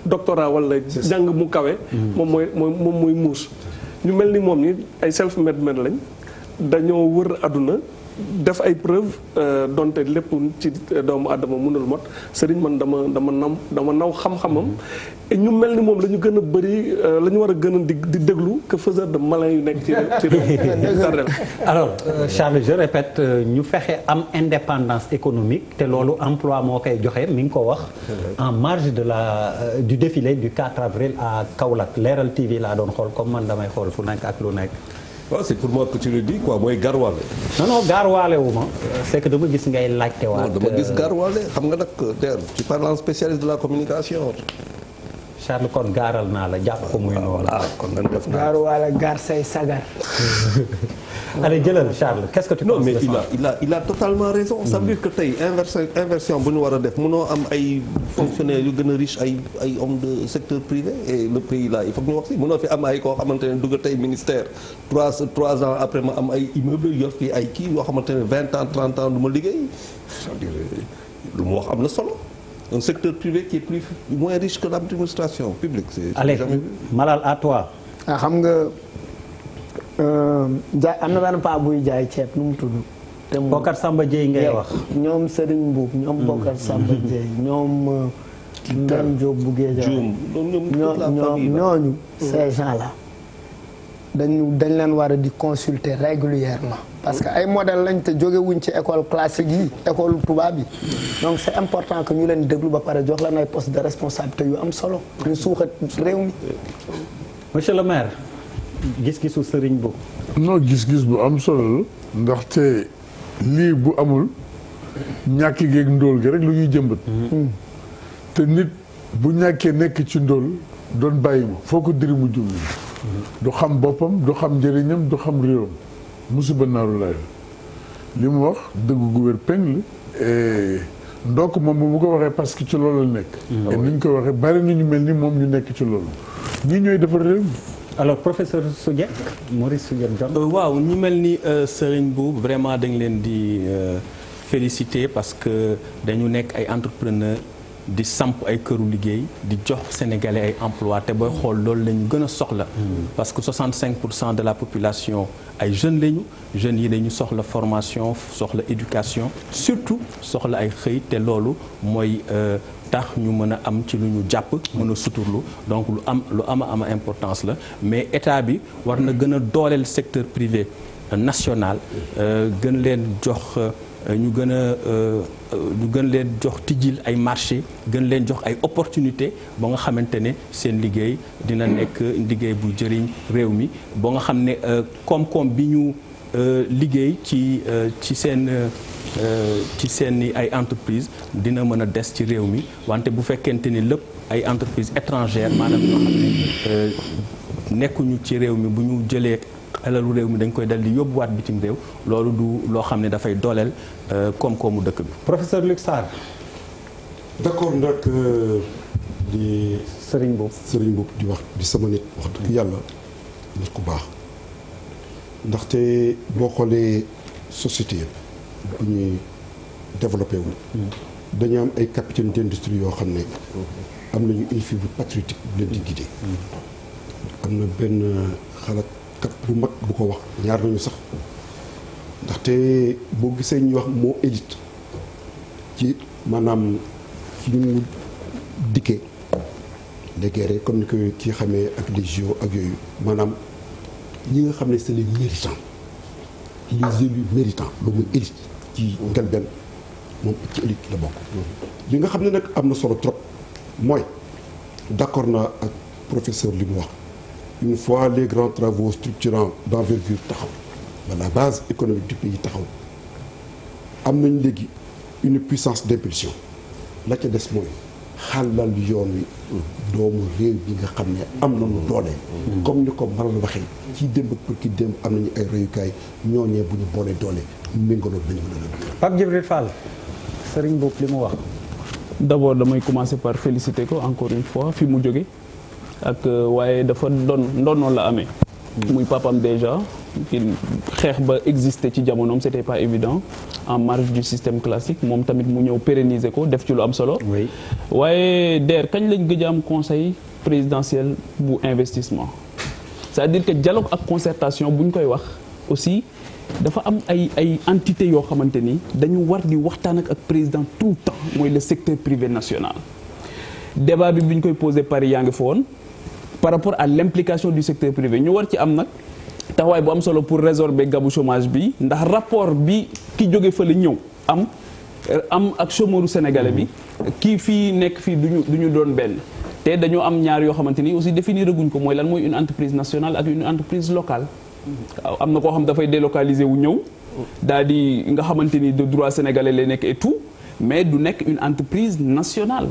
doctorat wala jàng mu kawe. moom mooy muus. ñu mel ni moom ni ay self-made men lañ dañoo wër àdduna. def ay preuve donte lépp ci doomu àddama mënul mot sëriñ man dama naw xam-xamam et ñu mel ni moom la ñu gën a bëri la ñu war a gën a di déglu que faiseur de malin yu nekk ci réew. alors Charles je répète ñu fexe am indépendance économique te loolu emploi moo koy joxe mi ngi ko wax en marge de du défilé du 4 avril à Kaolack Leral TV laa doon xool comme man damay xool fu nekk ak lu nekk. waaw c'est pour moi que tu le dis quoi mooy garwaale. non garwaale wu ma c'est que dama gis ngay laajte waat. non dama gis garwaale xam nga nag der tu parles en spécialiste de la communication. Charles kon gaaral naa la jàpp ko muy noonu. kon nan def naa garwaale gaar say sagar. allez jëlal Charles qu'est-ce que tu penses de ça? non mais il a totalement raison. ça veut dire que tey inversion bu ñu war a def mënoo am ay fonctionnaires yu gën a riche ay hommes de secteur privé et le pays là il faut que ñu wax si mënoo fi am ay koo xamante ne dugg tey ministère 3 ans après ma am ay immeuble yor fii ay kii yoo xamante ne 20 ans 30 ans du ma liggéey c'est-à-dire lu mu wax am na solo. un secteur privé qui est moins riche que l'administration publique. Allez, Malal à toi. xam nga jaay am na benn paa buy jaay ceeb nu mu tudd. te mu Bokar Samba Dieye ngay wax. ñoom Serigne Mboup ñoom Bokar Samba Dieye ñoom. Dame Diop bu Guédiawaye ñooñu ces gens là dañ leen war a di consulter régulièrement parce que ay modèle lañ te jóge wuñ ci école classique yi école tubaab yi donc c'est important que ñu leen déglu ba pare jox leen ay poste de responsabilité yu am solo ñu suuxat réew mi. monsieur le maire gis-gisu Serigne Mboup. non gis-gis bu am solo la ndaxte lii bu amul ñàkk geeg ndóol gi rek lu ñuy jëmbat. te nit bu ñàkkee nekk ci ndóol doon bàyyi ma foo ko diri mu jum du xam boppam du xam njëriñam du xam réewam musiba naaru laay li mu wax dëgg gu wér peng la donc moom bu mu ko waxee parce que ci loolu la nekk. et ni ñu ko waxee bari na ñu mel ni moom ñu nekk ci loolu ñii ñooy defar réew mi. alors professeur Soudieck Maurice Soudieck Dione. waaw ñi mel ni Serigne Mboup vraiment dañ leen di féliciter parce que dañu nekk ay entrepreneurs di samp ay këru liggéey di jox sénégalais ay emploi te booy xool loolu la ñu gën a soxla. parce que 65% de la population ay jeunes lañu jeunes yi dañu soxla formation soxla éducation surtout soxla ay xëy te loolu mooy. tax ñu mën a am ci lu ñu jàpp mën a suturlu donc lu ama importance la mais état bi war na gën a dooleel secteur privé national gën leen jox ñu gën leen jox tijjil ay marché gën leen jox ay opportunité ba nga xamante ne seen liggéey dina nekk liggéey bu jëriñ réew mi ba nga xam ne koom-koom bi ñu liggéey ci seen ay entreprise dina mën a des ci réew mi wante bu fekkente ni lépp ay entreprise étrangère maanaam ñoo xam ne nekkuñu ci réew mi bu ñu jëlee alalu réew mi dañ koy dal di yóbbuwaat bitim réew loolu du loo xam ne dafay dooleel koom-koomu dëkk bi. professeur Luc Sarr. d'accord nag di Serigne Mboup di wax di sama nit wax dëgg yàlla nit ku baax ndaxte boo xoolee société bu ñuy développé wu. dañu am ay capitaine d'industrie yoo xam ne am nañu une fibre patriotique bu leen di guider. am na benn xalaatkat bu mag bu ko wax ñaar nañu sax ndaxte boo gisee ñuy wax moo élite ci maanaam fi ñu dikkee les guerres comme ni ko kii xamee ak les JO ak yooyu maanaam ñi nga xam ne c'est les méritants les élus méritants loolu mooy élite ci ngelben moom ci élite la bokk. li nga xam ne nag am na solo trop mooy d'accord naa ak professeur li mu wax une fois les grands travaux structurants d'envergure taxaw ba la base économique du pays taxaw am nañ léegi une puissance d'impulsion la ca des mooy xàllal yoon wi doomu réew bi nga xam ne am nañu doole. comme ni ko Maral waxee ci démb pour ki démb am nañu ay royukaay ñooñee bu ñu boolee doole méngaloon nañu mën a. Pape Djibril Fall Serigne Mboup li mu wax. d'abord damay commencer par féliciter ko encore une fois fi mu jóge ak waaye dafa ndono la amee. muy papam déjà xeex ba exister ci jamonoom c'était pas évident en marge du système classique moom tamit mu ñëw pérenniser ko def ci lu am solo. oui waaye DER kañ lañ gëj a am conseil présidentiel bu investissement c'est-à-dire que dialogue ak concertation bu ñu koy wax aussi dafa am ay entités yoo xamante ni dañu war di waxtaan ak président tout le temps mooy le secteur privé national. débat bi ñu koy posé Paris yaa ngi fa woon par rapport à l'implication du secteur privé ñu war ci am nag taxawaay bu am solo pour résorber gabu chômage bi ndax rapport bi ki jóge fa la ñëw am ak chômeur sénégalais bi kii fii nekk fii duñu doon benn te dañoo am ñaar yoo xamante ni aussi définir guñ ko mooy lan mooy une entreprise nationale ak une entreprise locale. waaw am na koo xam dafay délocaliser wu ñëw daal di nga xamante ni de droit sénégalais lay nekk et tout mais du nekk une entreprise nationale.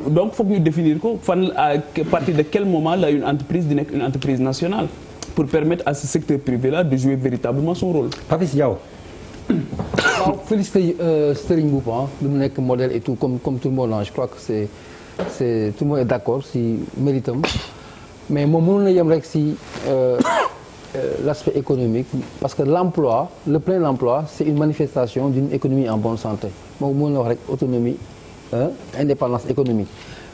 donc foog ñu définir ko fan à partir de quel moment la une entreprise di nekk une entreprise nationale pour permettre à ce secteur privé là de jouer véritablement son rôle. Papis Diaw. waaw félicité Serigne Mboup lu mu nekk modèle et tout comme tout le monde je crois que c'est tout le monde est d'accord si méritam mais moom mënoon na yem rek si l'aspect économique parce que l'emploi le plein emploi c'est une manifestation d'une économie en bonne santé moom mënoon na wax rek autonomie indépendance économique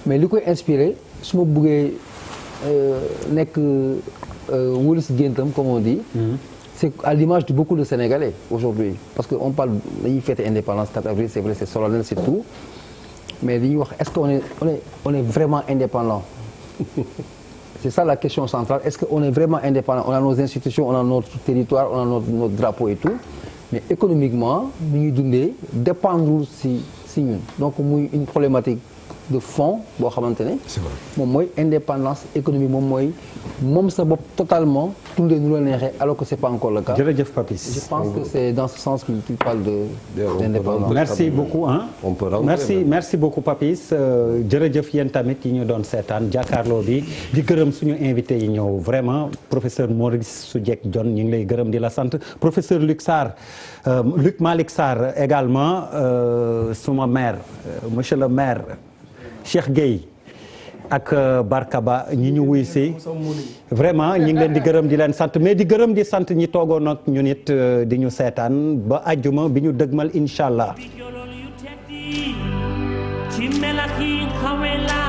mais li koy inspiré su ma bëggee nekk wëlis géntam comme on dit c'est à l'image de beaucoup de Sénégalais aujourd'hui parce que on parle dañuy fêter indépendance 4 avril c'est vrai c'est solennel c'est tout mais dañuy wax est-ce qu'on est vraiment indépendant c'est ça la question centrale est-ce qu'on est vraiment indépendant on a nos institutions on a notre territoire on a notre drapeau et tout mais économiquement ni ñuy dundee dépendre si ñun donc muy une problématique de fond boo xamante ne. moom mooy indépendance économique moom sa bopp totalement dundee nu la neexee alors que c'est pas encore le cas. jërëjëf Papis. Je pense que c'est dans ce sens que tu parles d'indépendance. merci beaucoup hein. merci beaucoup Papis jërëjëf yéen tamit yi ñu doon seetaan jàkkaarloo bi di gërëm suñu invité yi ñëw vraiment professeur Maurice Soudieck Dione ñu ngi lay gërëm di la sant professeur Luc Malick Sarr également suma maire monsieur le maire Cheikh Gueye ak Barkaba ñi ñu wuy si vraiment ñi ngi leen di gërëm di leen sant mais di gërëm di sant ñi toogoon ak ñu nit di ñu seetaan ba àjjuma bi ñu dëgmal incha allah. ci melax yi xawe la